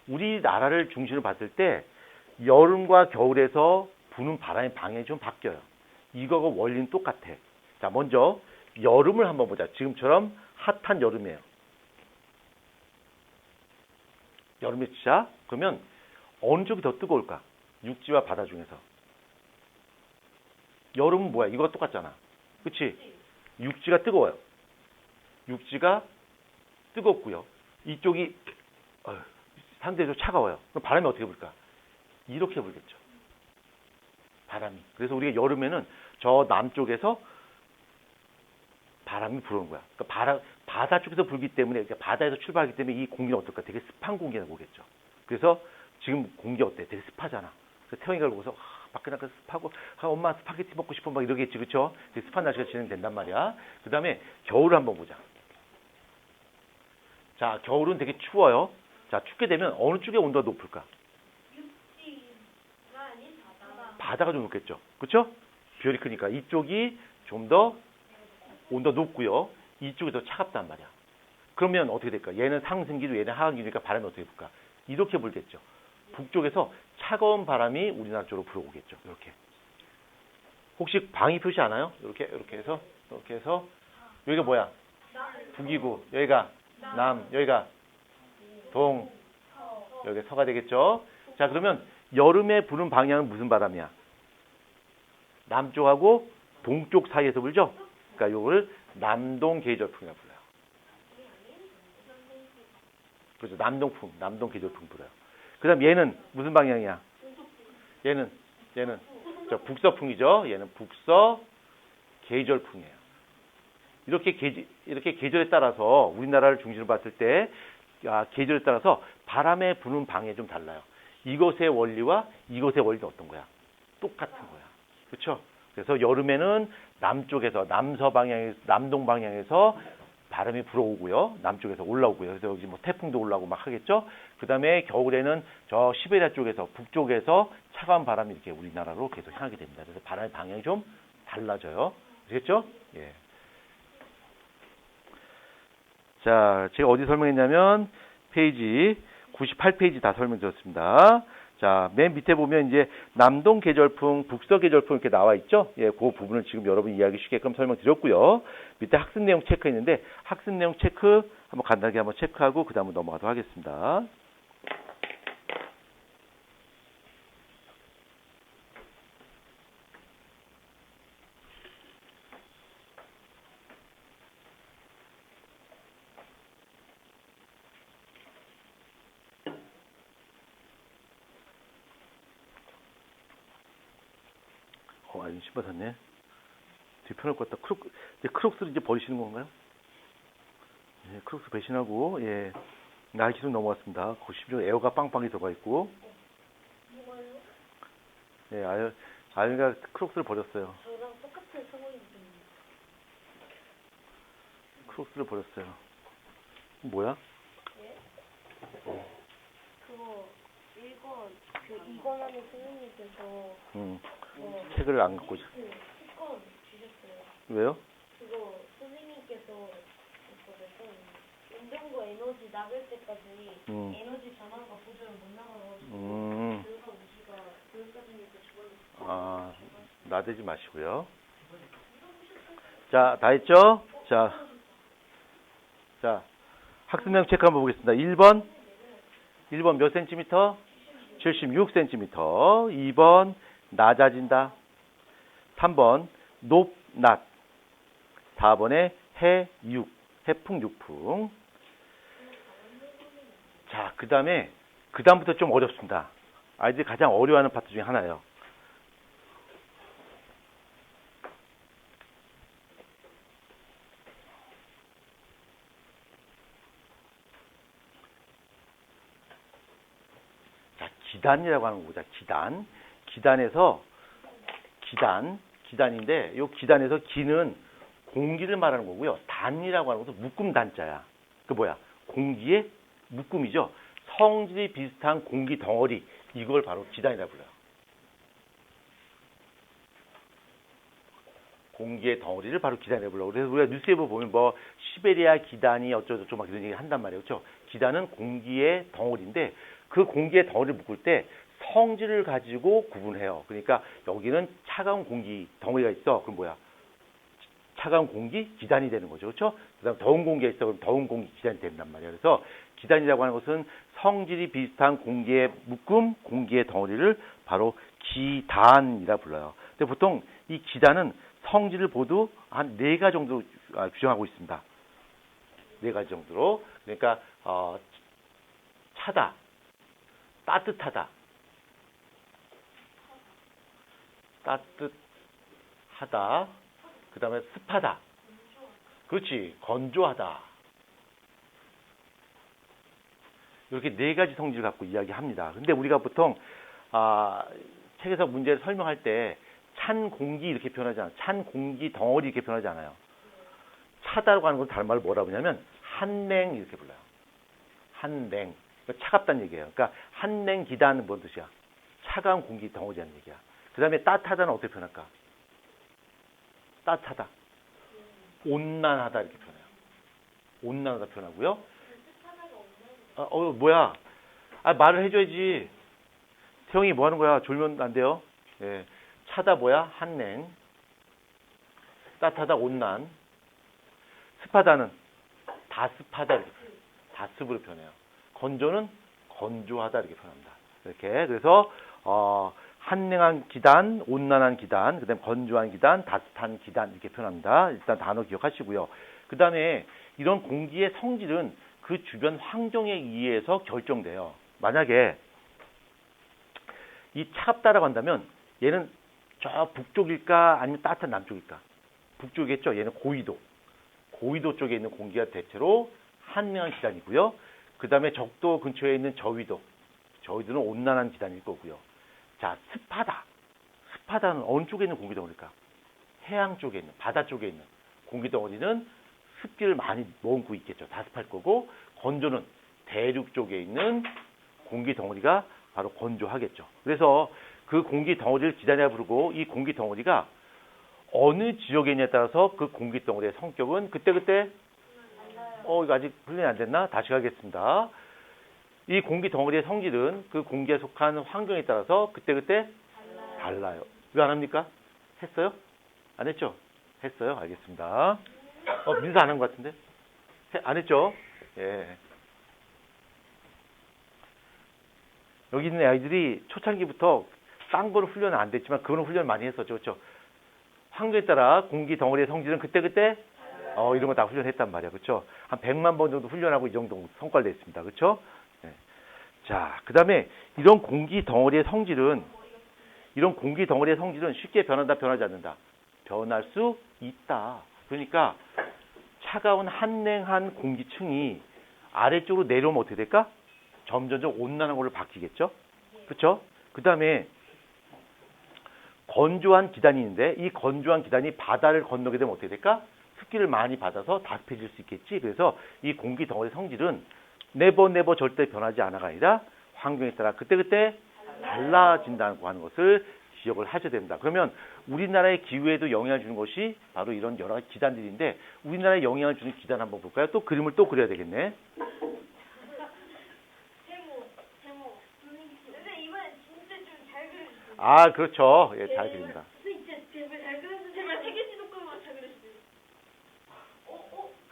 우리나라를 중심으로 봤을 때, 여름과 겨울에서 부는 바람의 방향이 좀 바뀌어요. 이거가 원리는 똑같아. 자, 먼저, 여름을 한번 보자. 지금처럼 핫한 여름이에요. 여름에 시작. 그러면 어느 쪽이 더 뜨거울까? 육지와 바다 중에서. 여름은 뭐야? 이거가 똑같잖아. 그치? 육지가 뜨거워요. 육지가 뜨겁고요. 이쪽이 상대적으로 차가워요. 그럼 바람이 어떻게 불까? 이렇게 불겠죠. 바람이. 그래서 우리가 여름에는 저 남쪽에서 바람이 불어오는 거야. 그러니까 바다 쪽에서 불기 때문에, 그러니까 바다에서 출발하기 때문에 이 공기는 어떨까? 되게 습한 공기가 오겠죠. 그래서 지금 공기 어때? 되게 습하잖아. 그래서 태영이가 보고서 밖에 나가서 습하고 엄마 스파게티 먹고 싶어 막 이러겠지, 그렇죠? 되게 습한 날씨가 진행된단 말이야. 그 다음에 겨울을 한번 보자. 자, 겨울은 되게 추워요. 자, 춥게 되면 어느 쪽에 온도가 높을까? 육지가 아닌 바다. 바다가 좀 높겠죠. 그렇죠? 비율이 크니까 이쪽이 좀 더 온도가 높고요. 이쪽이 더 차갑단 말이야. 그러면 어떻게 될까? 얘는 상승기도 얘는 하강기니까 바람이 어떻게 불까? 이렇게 불겠죠. 북쪽에서 차가운 바람이 우리나라 쪽으로 불어오겠죠. 이렇게. 혹시 방위 표시 아나요? 이렇게 해서 여기가 뭐야? 북이고 여기가 남, 여기가 동, 여기가 서가 되겠죠. 자, 그러면 여름에 부는 방향은 무슨 바람이야? 남쪽하고 동쪽 사이에서 불죠? 그러니까 요거를 남동 계절풍이라고 불러요. 그렇죠. 남동 계절풍 불어요. 그 다음 얘는 무슨 방향이야? 얘는 저 북서풍이죠. 얘는 북서 계절풍이에요. 이렇게 계절에 따라서 우리나라를 중심으로 봤을 때 계절에 따라서 바람의 부는 방향이 좀 달라요. 이것의 원리와 이것의 원리는 어떤 거야? 똑같은 거야. 그렇죠? 그래서 여름에는 남쪽에서 남동 방향에서 바람이 불어오고요. 남쪽에서 올라오고요. 그래서 여기 뭐 태풍도 올라오고 막 하겠죠. 그다음에 겨울에는 저 시베리아 쪽에서 북쪽에서 차가운 바람이 이렇게 우리나라로 계속 향하게 됩니다. 그래서 바람의 방향이 좀 달라져요. 아시겠죠? 예. 자, 제가 어디 설명했냐면 페이지 98페이지 다 설명드렸습니다. 자, 맨 밑에 보면 이제 남동 계절풍, 북서 계절풍 이렇게 나와 있죠? 예, 그 부분을 지금 여러분 이해하기 쉽게끔 설명드렸고요. 밑에 학습 내용 체크 있는데 학습 내용 체크 한번 간단하게 한번 체크하고 그 다음으로 넘어가도록 하겠습니다. 아니, 신발 샀네. 되게 편할 것 같다. 크록스를 이제 버리시는 건가요? 예, 크록스 배신하고, 예, 나이키로 넘어왔습니다. 그 심지어 에어가 빵빵히 들어가 있고. 뭐가요? 예, 아유가 크록스를 버렸어요. 저랑 똑같은 상황인데. 크록스를 버렸어요. 뭐야? 예? 그거 2권 하는 선생님께서 책을 안 갖고 오죠. 특권 주셨어요. 왜요? 그거 선생님께서 그거를 냉장고 에너지 나갈 때까지 에너지 전환과 보존을 못 나가가지고 그래서 우리가 교육과정에서 죽었어요. 나대지 마시고요. 자, 다 했죠? 자, 학습량 체크 한번 보겠습니다. 1번 몇 센티미터? 76cm. 2번 낮아진다. 3번 높, 낮. 4번에 해, 육, 해풍, 육풍. 자, 그 다음부터 좀 어렵습니다. 아이들이 가장 어려워하는 파트 중에 하나예요. 자, 기단이라고 하는 거보다 기단인데, 요 기단에서 기는 공기를 말하는 거고요. 단이라고 하는 것은 묶음 단자야. 그 뭐야? 공기의 묶음이죠. 성질이 비슷한 공기 덩어리. 이걸 바로 기단이라고 불러요. 공기의 덩어리를 바로 기단이라고 불러요. 그래서 우리가 뉴스에 보면 뭐 시베리아 기단이 어쩌고저쩌고 막 이런 얘기 한단 말이에요. 그렇죠? 기단은 공기의 덩어리인데 그 공기의 덩어리를 묶을 때 성질을 가지고 구분해요. 그러니까 여기는 차가운 공기 덩어리가 있어. 그럼 뭐야? 차가운 공기 기단이 되는 거죠. 그렇죠? 그다음 더운 공기가 있어. 그럼 더운 공기 기단이 된단 말이에요. 그래서 기단이라고 하는 것은 성질이 비슷한 공기의 묶음, 공기의 덩어리를 바로 기단이라 불러요. 근데 보통 이 기단은 성질을 모두 한 4가지 정도 규정하고 있습니다. 4가지 정도로. 그러니까 차다, 따뜻하다, 그 다음에 습하다. 그렇지. 건조하다. 이렇게 4가지 성질을 갖고 이야기합니다. 근데 우리가 보통 책에서 문제를 설명할 때 찬 공기 이렇게 표현하지 않아요. 찬 공기 덩어리 이렇게 표현하지 않아요. 차다라고 하는 건 다른 말로 뭐라 그러냐면 한냉 이렇게 불러요. 한냉. 그러니까 차갑다는 얘기예요. 그러니까 한냉 기단은 뭔 뜻이야? 차가운 공기 덩어리라는 얘기야. 그 다음에 따뜻하다는 어떻게 표현할까? 따뜻하다. 온난하다 이렇게 표현해요. 온난하다 표현하고요. 뭐야? 말을 해줘야지. 태영이 뭐 하는 거야? 졸면 안 돼요. 예. 차다 뭐야? 한냉. 따뜻하다 온난. 습하다는 다습하다 이렇게 표현해요. 다습으로 표현해요. 건조는 건조하다 이렇게 표현합니다. 이렇게. 그래서 한냉한 기단, 온난한 기단, 그다음에 건조한 기단, 따뜻한 기단 이렇게 표현합니다. 일단 단어 기억하시고요. 그다음에 이런 공기의 성질은 그 주변 환경에 의해서 결정돼요. 만약에 이 차갑다라고 한다면 얘는 저 북쪽일까 아니면 따뜻한 남쪽일까? 북쪽이겠죠. 얘는 고위도 쪽에 있는 공기가 대체로 한냉한 기단이고요. 그다음에 적도 근처에 있는 저위도는 온난한 기단일 거고요. 자, 습하다는 어느 쪽에 있는 공기 덩어리일까? 해양 쪽에 있는, 바다 쪽에 있는 공기 덩어리는 습기를 많이 머금고 있겠죠. 다습할 거고, 건조는 대륙 쪽에 있는 공기 덩어리가 바로 건조하겠죠. 그래서 그 공기 덩어리를 기단이라 부르고, 이 공기 덩어리가 어느 지역에 있냐에 따라서 그 공기 덩어리의 성격은 그때그때 이거 아직 훈련이 안 됐나? 다시 가겠습니다. 이 공기 덩어리의 성질은 그 공기에 속한 환경에 따라서 그때그때 달라요. 왜 안 합니까? 했어요? 안 했죠? 했어요? 알겠습니다. 민서 안 한 것 같은데? 안 했죠? 예. 여기 있는 아이들이 초창기부터 딴 거는 훈련은 안 됐지만 그거는 훈련 많이 했었죠. 그렇죠? 환경에 따라 공기 덩어리의 성질은 그때그때 이런 거 다 훈련했단 말이야. 그렇죠? 한 100만 번 정도 훈련하고 이 정도 성과를 냈습니다. 그렇죠? 네. 자, 그다음에 이런 공기 덩어리의 성질은 쉽게 변한다, 변하지 않는다. 변할 수 있다. 그러니까 차가운 한냉한 공기층이 아래쪽으로 내려오면 어떻게 될까? 점점점 온난한 걸로 바뀌겠죠? 그렇죠? 그다음에 건조한 기단이 있는데 이 건조한 기단이 바다를 건너게 되면 어떻게 될까? 습기를 많이 받아서 다습해질 수 있겠지. 그래서 이 공기 덩어리 성질은 네버 절대 변하지 않아가 아니라 환경에 따라 그때그때 달라진다고 하는 것을 기억을 하셔야 됩니다. 그러면 우리나라의 기후에도 영향을 주는 것이 바로 이런 여러 가지 기단들인데 우리나라에 영향을 주는 기단 한번 볼까요? 또 그림을 또 그려야 되겠네. 세모. 선생님 이번엔 진짜 좀 잘 그려주세요. 아, 그렇죠. 예, 잘 그립니다. 선생님 진짜 제발 잘 그려주세요. 제발 세계 지도권만 잘 그려주세요.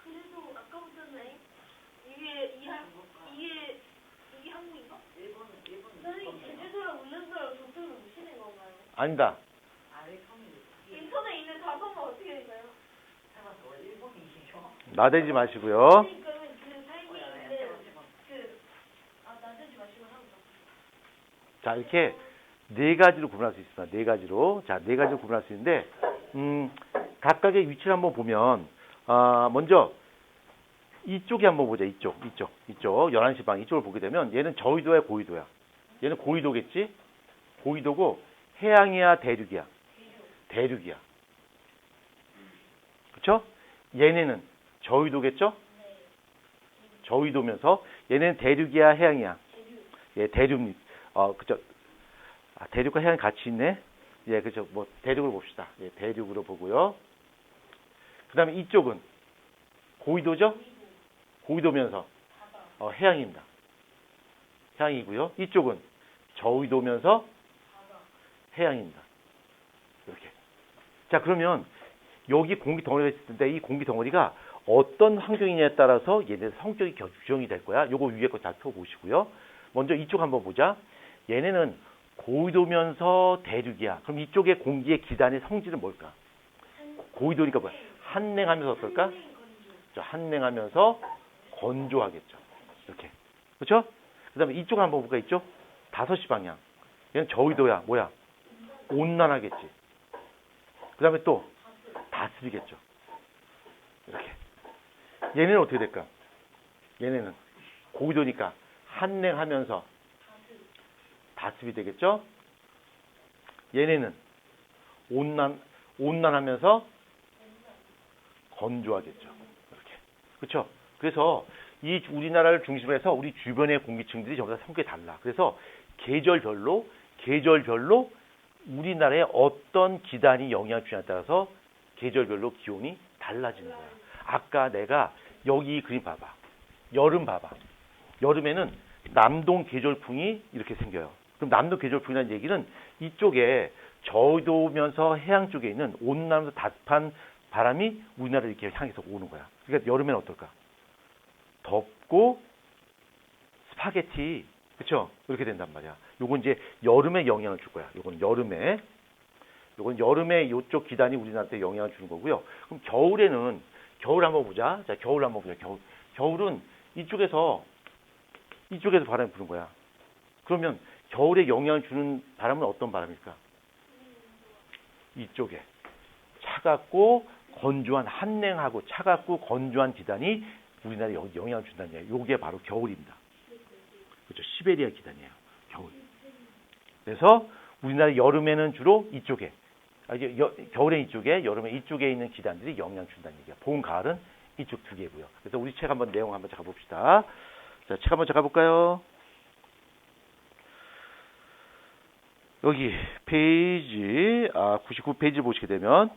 그래도 아까부터는 이게 한국인가? 선생님 제주도랑 울릉도랑 저쪽으로 오시는 건가요? 아니다. 인터넷에 있는 다섯만 어떻게 될까요? 나대지 마시고요. 그러니까 그 살고 있는 나대지 마시고 하는 거. 자, 이렇게 네 가지로 구분할 수 있습니다. 네 가지로. 자, 네 가지로 구분할 수 있는데, 각각의 위치를 한번 보면, 먼저, 이쪽에 한번 보자. 이쪽. 11시 방. 이쪽을 보게 되면, 얘는 저위도야, 고위도야? 얘는 고위도겠지? 고위도고, 해양이야, 대륙이야? 대륙이야. 그쵸? 얘네는 저위도겠죠? 저위도면서, 얘는 대륙이야, 해양이야? 예, 대륙, 그쵸? 대륙과 해양이 같이 있네? 예, 그죠. 뭐, 대륙을 봅시다. 예, 대륙으로 보고요. 그 다음에 이쪽은 고위도죠? 고위도면서, 해양입니다. 해양이고요. 이쪽은 저위도면서 해양입니다. 이렇게. 자, 그러면 여기 공기 덩어리가 있을 텐데 이 공기 덩어리가 어떤 환경이냐에 따라서 얘네 성격이 규정이 될 거야. 요거 위에 거 다 펴보시고요. 먼저 이쪽 한번 보자. 얘네는 고위도면서 대륙이야. 그럼 이쪽의 공기의 기단의 성질은 뭘까? 고위도니까 뭐야? 한냉하면서 어떨까? 한냉하면서 건조하겠죠. 이렇게. 그렇죠? 그 다음에 이쪽을 한번 볼까? 이쪽? 5시 방향. 얘는 저위도야. 뭐야? 온난하겠지. 그 다음에 또 다스리겠죠. 이렇게. 얘네는 어떻게 될까? 얘네는 고위도니까 한냉하면서 다습이 되겠죠? 얘네는 온난하면서 건조하겠죠. 이렇게. 그렇죠? 그래서 이 우리나라를 중심으로 해서 우리 주변의 공기층들이 전부 다 성격이 달라. 그래서 계절별로 우리나라의 어떤 기단이 영향을 주냐에 따라서 계절별로 기온이 달라지는 거야. 아까 내가 여기 이 그림 봐봐. 여름 봐봐. 여름에는 남동 계절풍이 이렇게 생겨요. 그럼 남동 계절풍이라는 얘기는 이쪽에 저위도면서 해양 쪽에 있는 온난하면서 답한 바람이 우리나라를 이렇게 향해서 오는 거야. 그러니까 여름에는 어떨까? 덥고 스파게티, 그렇죠? 이렇게 된단 말이야. 요건 이제 여름에 영향을 줄 거야. 요건 여름에 이쪽 기단이 우리나라한테 영향을 주는 거고요. 그럼 겨울에는 겨울 한번 보자. 자, 겨울 한번 보자. 겨울은 이쪽에서 바람이 부는 거야. 그러면 겨울에 영향을 주는 바람은 어떤 바람일까? 이쪽에 차갑고 건조한 한냉하고 차갑고 건조한 기단이 우리나라에 영향을 준다는 얘기예요. 요게 바로 겨울입니다. 그렇죠? 시베리아 기단이에요. 겨울. 그래서 우리나라 여름에는 주로 이쪽에, 겨울엔 이쪽에, 여름에 이쪽에 있는 기단들이 영향을 준다는 얘기야. 봄, 가을은 이쪽 두 개고요. 그래서 우리 책 한번 내용 한번 잠깐 봅시다. 자, 책 한번 잠깐 볼까요? 여기 페이지 99페이지 보시게 되면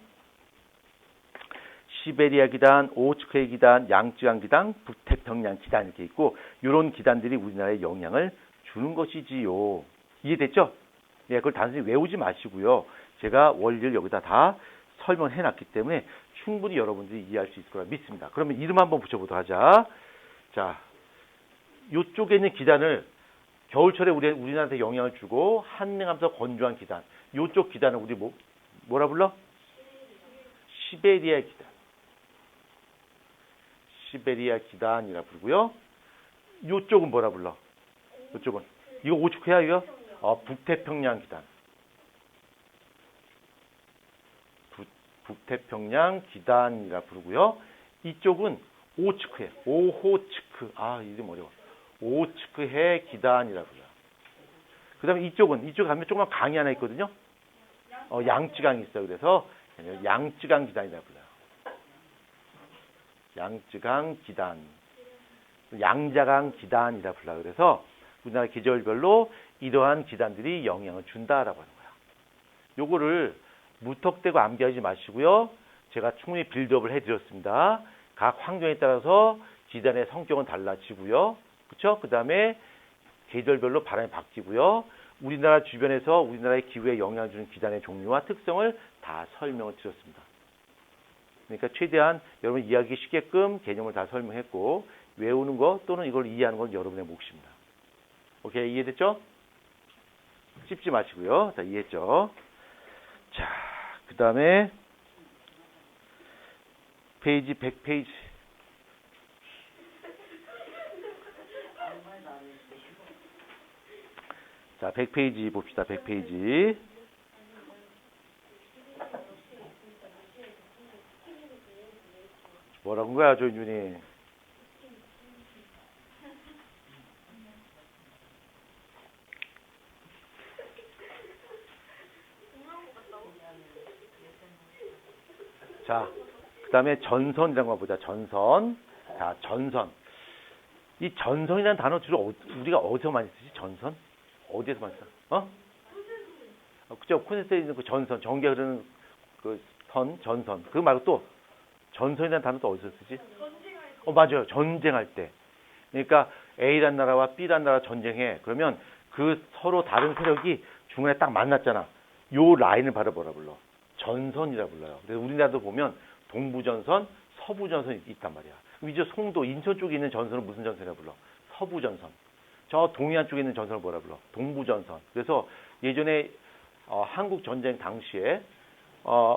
시베리아 기단, 오호츠크해 기단, 양쯔강 기단, 북태평양 기단 이렇게 있고 이런 기단들이 우리나라에 영향을 주는 것이지요. 이해됐죠? 예, 그걸 단순히 외우지 마시고요. 제가 원리를 여기다 다 설명해 놨기 때문에 충분히 여러분들이 이해할 수 있을 거라 믿습니다. 그러면 이름 한번 붙여보도록 하자. 자, 이쪽에 있는 기단을 겨울철에 우리나라한테 영향을 주고 한냉하면서 건조한 기단. 이쪽 기단을 우리 뭐라 불러? 시베리아 기단. 시베리아 기단이라 부르고요. 이쪽은 뭐라 불러? 이쪽은 이거 오츠크야 이거? 북태평양 기단. 북태평양 기단이라 부르고요. 이쪽은 오호츠크해. 오호츠크. 이름 어려워. 오호츠크해 기단이라 불러요. 그 다음에 이쪽에 가면 조그만 강이 하나 있거든요. 양쯔강이 있어요. 그래서 양쯔강 기단이라 불러요. 양쯔강 기단. 양자강 기단이라 불러요. 그래서 우리나라 계절별로 이러한 기단들이 영향을 준다라고 하는 거야. 요거를 무턱대고 암기하지 마시고요. 제가 충분히 빌드업을 해드렸습니다. 각 환경에 따라서 기단의 성격은 달라지고요. 그렇죠? 그 다음에 계절별로 바람이 바뀌고요. 우리나라 주변에서 우리나라의 기후에 영향을 주는 기단의 종류와 특성을 다 설명을 드렸습니다. 그러니까 최대한 여러분 이해하기 쉽게끔 개념을 다 설명했고 외우는 거 또는 이걸 이해하는 건 여러분의 몫입니다. 오케이, 이해됐죠? 씹지 마시고요. 자, 이해했죠? 자, 그 다음에 페이지 100페이지. 자, 100페이지 봅시다. 100페이지. 뭐라는 거야, 조윤준이? 자, 그 다음에 전선이라는 거 보자. 전선. 자, 전선. 이 전선이라는 단어 주로 우리가 어디서 많이 쓰지? 전선? 어디에서 많이 써? 그죠? 콘센트에 있는 그 전선, 전기가 흐르는 그 선, 전선. 그거 말고 또 전선이라는 단어 또 어디서 쓰지? 맞아요. 전쟁할 때. 그러니까 A란 나라와 B란 나라 전쟁해. 그러면 그 서로 다른 세력이 중간에 딱 만났잖아. 요 라인을 바로 뭐라 불러? 전선이라 불러요. 그래서 우리나라도 보면 동부전선, 서부전선이 있단 말이야. 이제 송도, 인천 쪽에 있는 전선은 무슨 전선이라 불러? 서부전선. 저 동해안 쪽에 있는 전선을 뭐라 불러? 동부전선. 그래서 예전에 한국 전쟁 당시에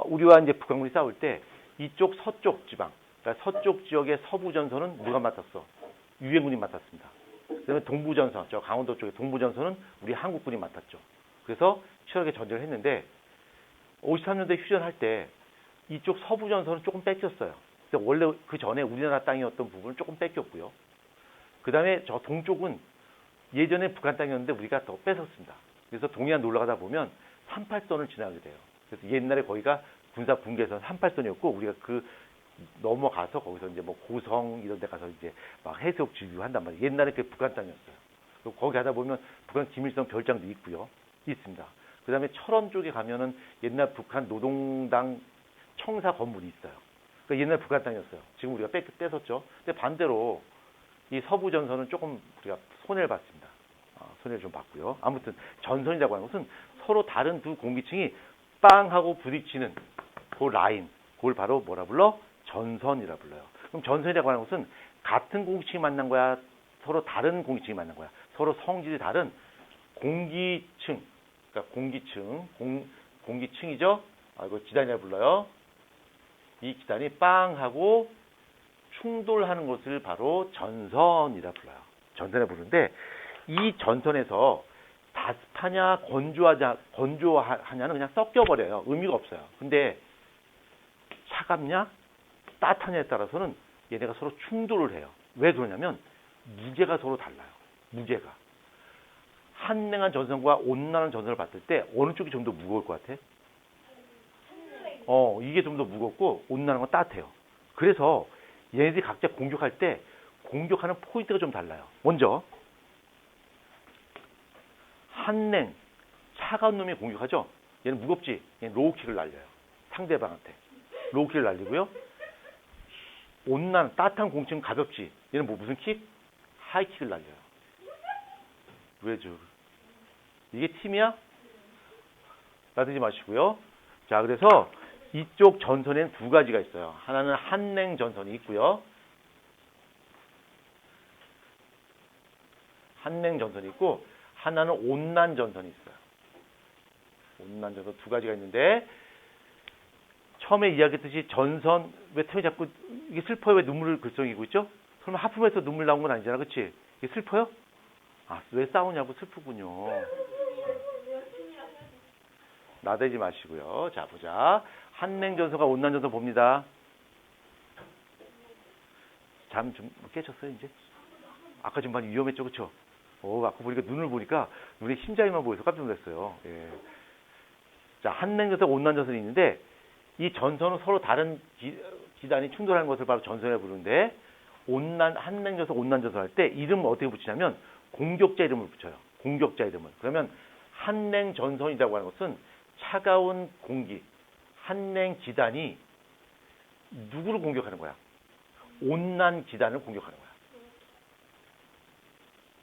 우리와 이제 북한군이 싸울 때 이쪽 서쪽 지방, 그러니까 서쪽 지역의 서부전선은 누가 맡았어? 유엔군이 맡았습니다. 그다음에 동부전선, 저 강원도 쪽의 동부전선은 우리 한국군이 맡았죠. 그래서 치열하게 전쟁을 했는데 53년도에 휴전할 때 이쪽 서부전선은 조금 뺏겼어요. 그래서 원래 그 전에 우리나라 땅이었던 부분을 조금 뺏겼고요. 그 다음에 저 동쪽은 예전에 북한 땅이었는데 우리가 더 뺏었습니다. 그래서 동해안 놀러 가다 보면 38선을 지나게 돼요. 그래서 옛날에 거기가 군사 분계선 38선이었고 우리가 그 넘어가서 거기서 이제 뭐 고성 이런 데 가서 이제 막 해수욕 즐기고 한단 말이에요. 옛날에 그게 북한 땅이었어요. 그리고 거기 가다 보면 북한 김일성 별장도 있고요. 있습니다. 그 다음에 철원 쪽에 가면은 옛날 북한 노동당 청사 건물이 있어요. 그러니까 옛날 북한 땅이었어요. 지금 우리가 뺏었죠. 근데 반대로 이 서부전선은 조금 우리가 손해를 봤습니다. 손해를 좀 봤고요. 아무튼 전선이라고 하는 것은 서로 다른 두 공기층이 빵 하고 부딪히는 그 라인, 그걸 바로 뭐라 불러? 전선이라 불러요. 그럼 전선이라고 하는 것은 같은 공기층이 만난 거야? 서로 다른 공기층이 만난 거야? 서로 성질이 다른 공기층, 그러니까 공기층이죠? 이거 기단이라 불러요. 이 기단이 빵 하고 충돌하는 것을 바로 전선이라 불러요. 전선이라 부르는데 이 전선에서 따뜻하냐 건조하냐는 그냥 섞여버려요. 의미가 없어요. 근데 차갑냐 따뜻하냐에 따라서는 얘네가 서로 충돌을 해요. 왜 그러냐면 무게가 서로 달라요. 무게가. 한냉한 전선과 온난한 전선을 봤을 때 어느 쪽이 좀 더 무거울 것 같아? 이게 좀 더 무겁고 온난한 건 따뜻해요. 그래서 얘네들이 각자 공격할 때 공격하는 포인트가 좀 달라요. 먼저 한냉 차가운 놈이 공격하죠. 얘는 무겁지. 얘는 로우킥을 날려요. 상대방한테 로우킥을 날리고요. 온난 따뜻한 공층 가볍지. 얘는 뭐 무슨 킥? 하이킥을 날려요. 왜죠? 이게 팀이야? 나대지 마시고요. 자, 그래서 이쪽 전선에는 두 가지가 있어요. 하나는 한냉 전선이 있고요. 한냉 전선이 있고 하나는 온난 전선이 있어요. 온난 전선 두 가지가 있는데 처음에 이야기했듯이 전선 왜 태이 자꾸 이게 슬퍼요? 왜 눈물을 글썽이고 있죠? 설마 하품해서 눈물 나온 건 아니잖아, 그렇지? 이게 슬퍼요? 왜 싸우냐고 슬프군요. 나대지 마시고요. 자, 보자. 한냉 전선과 온난 전선 봅니다. 잠 좀 깨셨어요, 이제? 아까 좀 많이 위험했죠, 그렇죠? 아까 보니까 눈을 보니까 눈에 심장이만 보여서 깜짝 놀랐어요. 예. 자, 한냉 전선, 온난 전선이 있는데 이 전선은 서로 다른 기단이 충돌하는 것을 바로 전선이라고 부르는데 한냉 전선, 온난 전선 할 때 이름을 어떻게 붙이냐면 공격자 이름을 붙여요. 공격자 이름을. 그러면 한냉 전선이라고 하는 것은 차가운 공기, 한냉 기단이 누구를 공격하는 거야? 온난 기단을 공격하는 거야.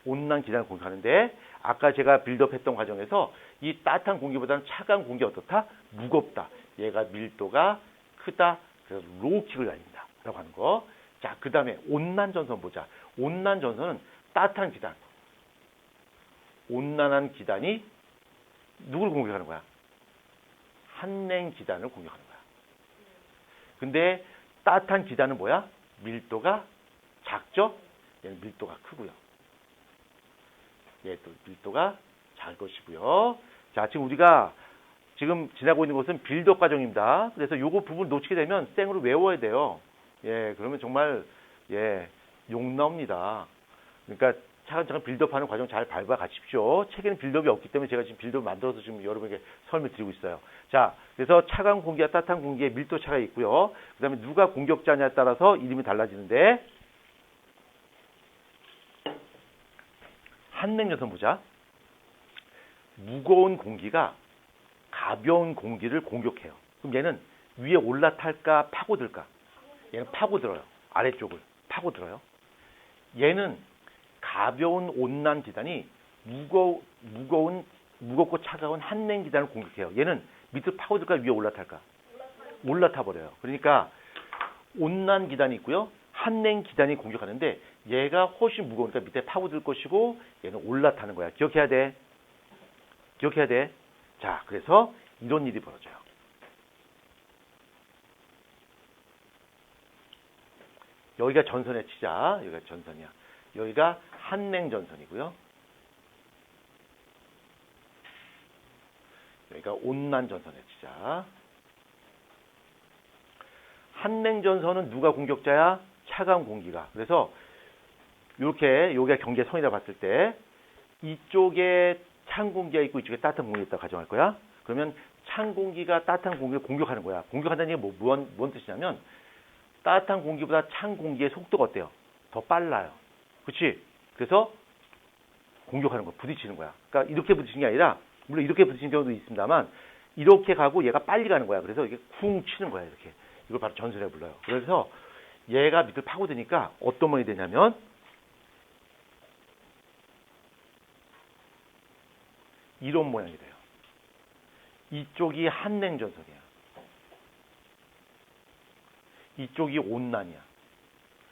온난 기단을 공격하는데 아까 제가 빌드업했던 과정에서 이 따뜻한 공기보다는 차가운 공기가 어떻다? 무겁다. 얘가 밀도가 크다. 그래서 로우킥을 날린다. 라고 하는 거. 자, 그 다음에 온난 전선 보자. 온난 전선은 따뜻한 기단. 온난한 기단이 누구를 공격하는 거야? 한냉 기단을 공격하는 거야. 근데 따뜻한 기단은 뭐야? 밀도가 작죠? 얘는 밀도가 크고요. 얘도 밀도가 작을 것이고요. 자, 지금 우리가 지금 지나고 있는 것은 빌드업 과정입니다. 그래서 요거 부분 놓치게 되면 생으로 외워야 돼요. 예, 그러면 정말 욕 나옵니다. 그러니까 차근차근 빌드업하는 과정 잘 밟아 가십시오. 책에는 빌드업이 없기 때문에 제가 지금 빌드업 만들어서 지금 여러분에게 설명을 드리고 있어요. 자, 그래서 차가운 공기와 따뜻한 공기의 밀도 차가 있고요. 그다음에 누가 공격자냐에 따라서 이름이 달라지는데 한냉전선 보자. 무거운 공기가 가벼운 공기를 공격해요. 그럼 얘는 위에 올라탈까 파고들까? 얘는 파고들어요. 아래쪽을 파고들어요. 얘는 가벼운 온난 기단이 무겁고 차가운 한냉 기단을 공격해요. 얘는 밑으로 파고들까 위에 올라탈까? 올라타 버려요. 그러니까 온난 기단이 있고요. 한냉 기단이 공격하는데 얘가 훨씬 무거우니까 밑에 파고들 것이고 얘는 올라타는 거야. 기억해야 돼. 기억해야 돼. 자, 그래서 이런 일이 벌어져요. 여기가 전선에 치자. 여기가 전선이야. 여기가 한냉 전선이고요. 여기가 온난 전선에 치자. 한냉 전선은 누가 공격자야? 차가운 공기가. 그래서 이렇게 여기가 경계선이라 봤을 때 이쪽에 찬 공기가 있고 이쪽에 따뜻한 공기가 있다고 가정할 거야. 그러면 찬 공기가 따뜻한 공기를 공격하는 거야. 공격한다는 게 뭔 뜻이냐면 따뜻한 공기보다 찬 공기의 속도가 어때요? 더 빨라요. 그렇지? 그래서 공격하는 거야. 부딪히는 거야. 그러니까 이렇게 부딪히는 게 아니라 물론 이렇게 부딪히는 경우도 있습니다만 이렇게 가고 얘가 빨리 가는 거야. 그래서 이게 쿵 치는 거야. 이렇게. 이걸 바로 전선이라고 불러요. 그래서 얘가 밑을 파고드니까 어떤 모양이 되냐면 이런 모양이 돼요. 이쪽이 한냉 전선이야. 이쪽이 온난이야.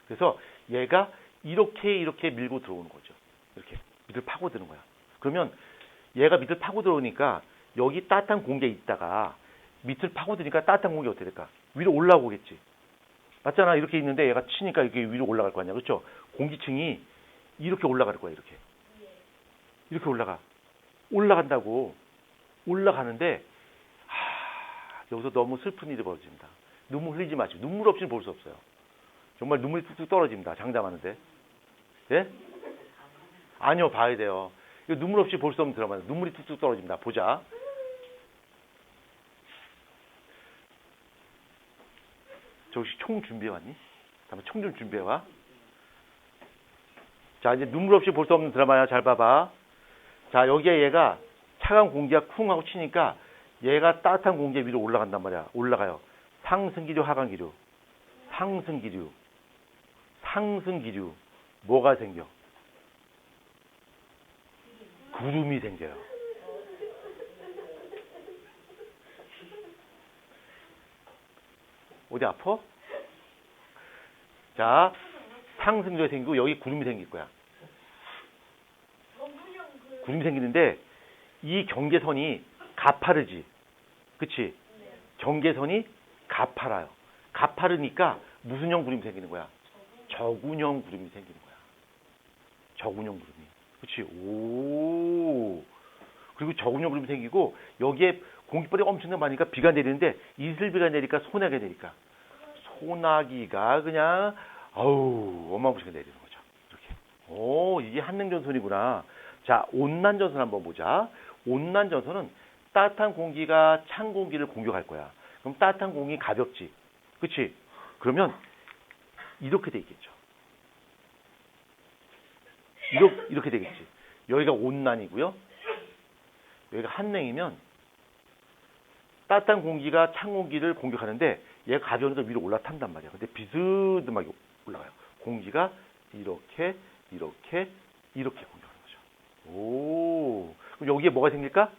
그래서 얘가 이렇게 밀고 들어오는 거죠. 이렇게 밑을 파고드는 거야. 그러면 얘가 밑을 파고 들어오니까 여기 따뜻한 공기에 있다가 밑을 파고드니까 따뜻한 공기가 어떻게 될까? 위로 올라오겠지. 맞잖아. 이렇게 있는데 얘가 치니까 이렇게 위로 올라갈 거 아니야. 그렇죠? 공기층이 이렇게 올라갈 거야. 이렇게. 이렇게 올라간다고. 올라가는데 여기서 너무 슬픈 일이 벌어집니다. 눈물 흘리지 마시고. 눈물 없이는 볼 수 없어요. 정말 눈물이 뚝뚝 떨어집니다. 장담하는데. 예? 아니요. 봐야 돼요. 이거 눈물 없이 볼 수 없는 드라마예요. 눈물이 뚝뚝 떨어집니다. 보자. 저 혹시 총 준비해왔니? 한번 총 좀 준비해와. 자, 이제 눈물 없이 볼 수 없는 드라마야. 잘 봐봐. 자, 여기에 얘가 차가운 공기가 쿵 하고 치니까 얘가 따뜻한 공기 위로 올라간단 말이야. 올라가요. 상승기류, 하강기류. 상승기류. 뭐가 생겨? 구름이 생겨요. 어디 아파? 자, 상승기류가 생기고 여기 구름이 생길 거야. 구름이 생기는데 이 경계선이 가파르지. 그치? 경계선이 가파라요. 가파르니까 무슨 형 구름이 생기는 거야? 저군형 구름이 생기는 거야. 저군형 구름이. 그치? 오. 그리고 저군형 구름이 생기고 여기에 공기벌이 엄청나게 많으니까 비가 내리는데 이슬비가 내릴까 소나기가 내릴까? 소나기가 그냥 어마무시하게 내리는 거죠. 이렇게. 오, 이게 한냉전선이구나. 자, 온난전선 한번 보자. 온난전선은 따뜻한 공기가 찬 공기를 공격할 거야. 그럼 따뜻한 공기 가볍지. 그치? 그러면 이렇게 돼 있겠죠. 이렇게 되겠지. 여기가 온난이고요. 여기가 한냉이면 따뜻한 공기가 찬 공기를 공격하는데 얘가 가벼우니까 위로 올라탄단 말이야. 근데 비스듬하게 올라가요. 공기가 이렇게 공격하는 거죠. 오, 그럼 여기에 뭐가 생길까?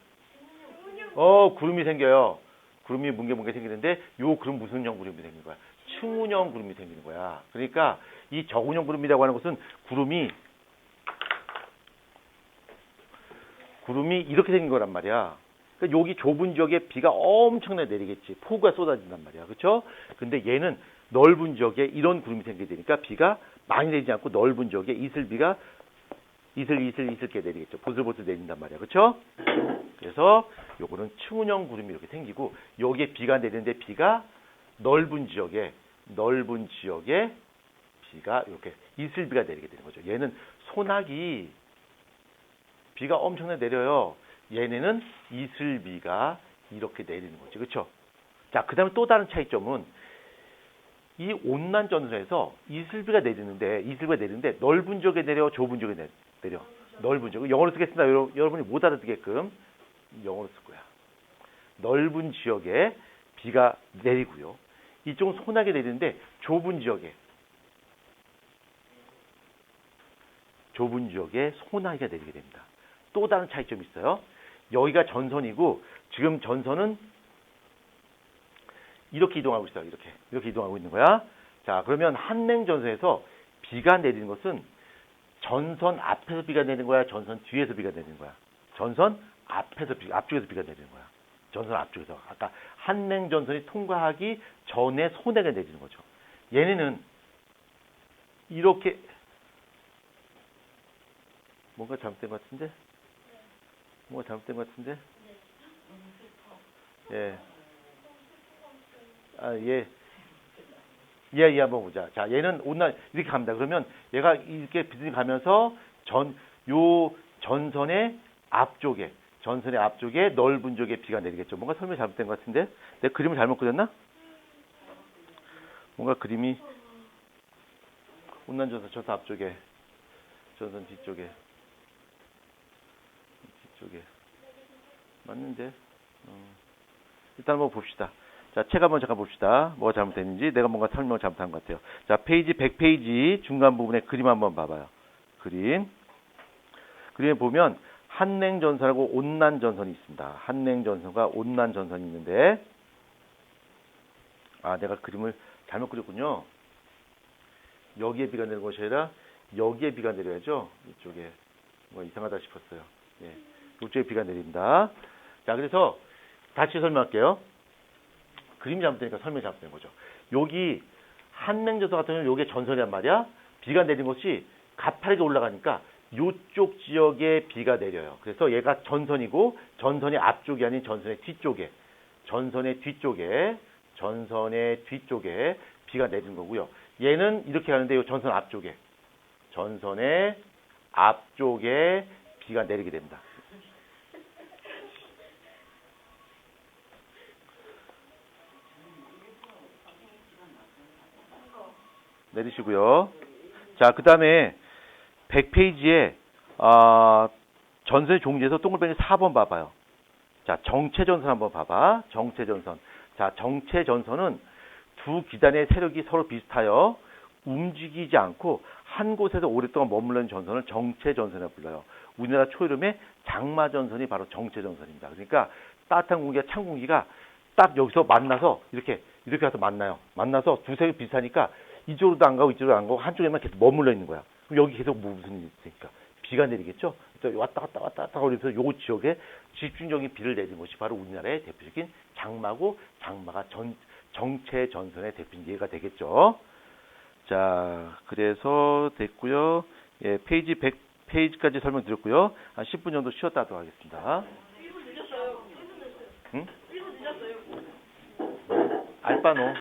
구름이 생겨요. 구름이 뭉게뭉게 생기는데 요 구름 무슨 형 구름이 생기는 거야? 층운형 구름이 생기는 거야. 그러니까 이 적운형 구름이라고 하는 것은 구름이 이렇게 생긴 거란 말이야. 그러니까 여기 좁은 지역에 비가 엄청나게 내리겠지. 폭우가 쏟아진단 말이야. 그렇죠? 근데 얘는 넓은 지역에 이런 구름이 생기게 되니까 비가 많이 내리지 않고 넓은 지역에 이슬비가 이슬게 내리겠죠. 보슬보슬 내린단 말이야. 그렇죠? 그래서 요거는 층운형 구름이 이렇게 생기고 여기에 비가 내리는데 비가 넓은 지역에 비가 이렇게 이슬비가 내리게 되는 거죠. 얘는 소나기 비가 엄청나게 내려요. 얘네는 이슬비가 이렇게 내리는 거지. 그렇죠? 자, 그다음에 또 다른 차이점은 이 온난 전선에서 이슬비가 내리는데 넓은 지역에 내려 좁은 지역에 내려. 넓은 지역. 영어로 쓰겠습니다. 여러분이 못 알아듣게끔 영어로 쓸 거야. 넓은 지역에 비가 내리고요. 이쪽은 소나게 내리는데 좁은 지역에 소나기가 내리게 됩니다. 또 다른 차이점이 있어요. 여기가 전선이고 지금 전선은 이렇게 이동하고 있어요. 이렇게 이동하고 있는 거야. 자, 그러면 한랭 전선에서 비가 내리는 것은 전선 앞에서 비가 내리는 거야? 전선 뒤에서 비가 내리는 거야? 전선 앞쪽에서 비가 내리는 거야. 전선 앞쪽에서. 아까 한랭 전선이 통과하기 전에 소나기가 내리는 거죠. 얘네는 이렇게 뭔가 잘못된 것 같은데? 예. 예, 한번 보자. 자, 얘는 온난 이렇게 갑니다. 그러면 얘가 이렇게 비스듬히 가면서 전선의 앞쪽에 넓은 쪽에 비가 내리겠죠. 뭔가 설명이 잘못된 것 같은데? 내 그림을 잘못 그렸나? 뭔가 그림이 온난 전선 앞쪽에, 전선 뒤쪽에 맞는데? 일단 한번 봅시다. 자, 책 한번 잠깐 봅시다. 뭐가 잘못됐는지. 내가 뭔가 설명을 잘못한 것 같아요. 자, 페이지 100페이지 중간 부분에 그림 한번 봐봐요. 그림에 보면 한랭전선하고 온난전선이 있습니다. 한랭전선과 온난전선이 있는데 내가 그림을 잘못 그렸군요. 여기에 비가 내리는 것이 아니라 여기에 비가 내려야죠. 이쪽에. 뭐 이상하다 싶었어요. 예. 이쪽에 비가 내립니다. 자, 그래서 다시 설명할게요. 그림이 잘못되니까 설명이 잘못된 거죠. 여기 한랭전선 같은 경우는 여기에 전선이란 말이야. 비가 내린 것이 가파르게 올라가니까 이쪽 지역에 비가 내려요. 그래서 얘가 전선이고 전선의 앞쪽이 아닌 전선의 뒤쪽에 비가 내리는 거고요. 얘는 이렇게 가는데 이 전선의 앞쪽에 비가 내리게 됩니다. 내리시고요. 자, 그 다음에 100페이지에 전선의 종지에서 동글뱅이 4번 봐봐요. 자, 정체전선 한번 봐봐. 정체전선. 자, 정체전선은 두 기단의 세력이 서로 비슷하여 움직이지 않고 한 곳에서 오랫동안 머물는 전선을 정체전선이라고 불러요. 우리나라 초이름의 장마전선이 바로 정체전선입니다. 그러니까 따뜻한 공기와 찬 공기가 딱 여기서 만나서 이렇게 가서 만나요. 만나서 두 세력이 비슷하니까 이쪽으로도 안 가고 한쪽에만 계속 머물러 있는 거야. 그럼 여기 계속 무슨 일이 있으니까 비가 내리겠죠. 그래서 왔다 갔다 그러면서 요 지역에 집중적인 비를 내리는 것이 바로 우리나라의 대표적인 장마고 장마가 정체 전선의 대표적인 예가 되겠죠. 자, 그래서 됐고요. 예, 페이지 100페이지까지 설명드렸고요. 한 10분 정도 쉬었다 하도록 하겠습니다. 1분 늦었어요. 응? 1분 늦었어요. 알바노.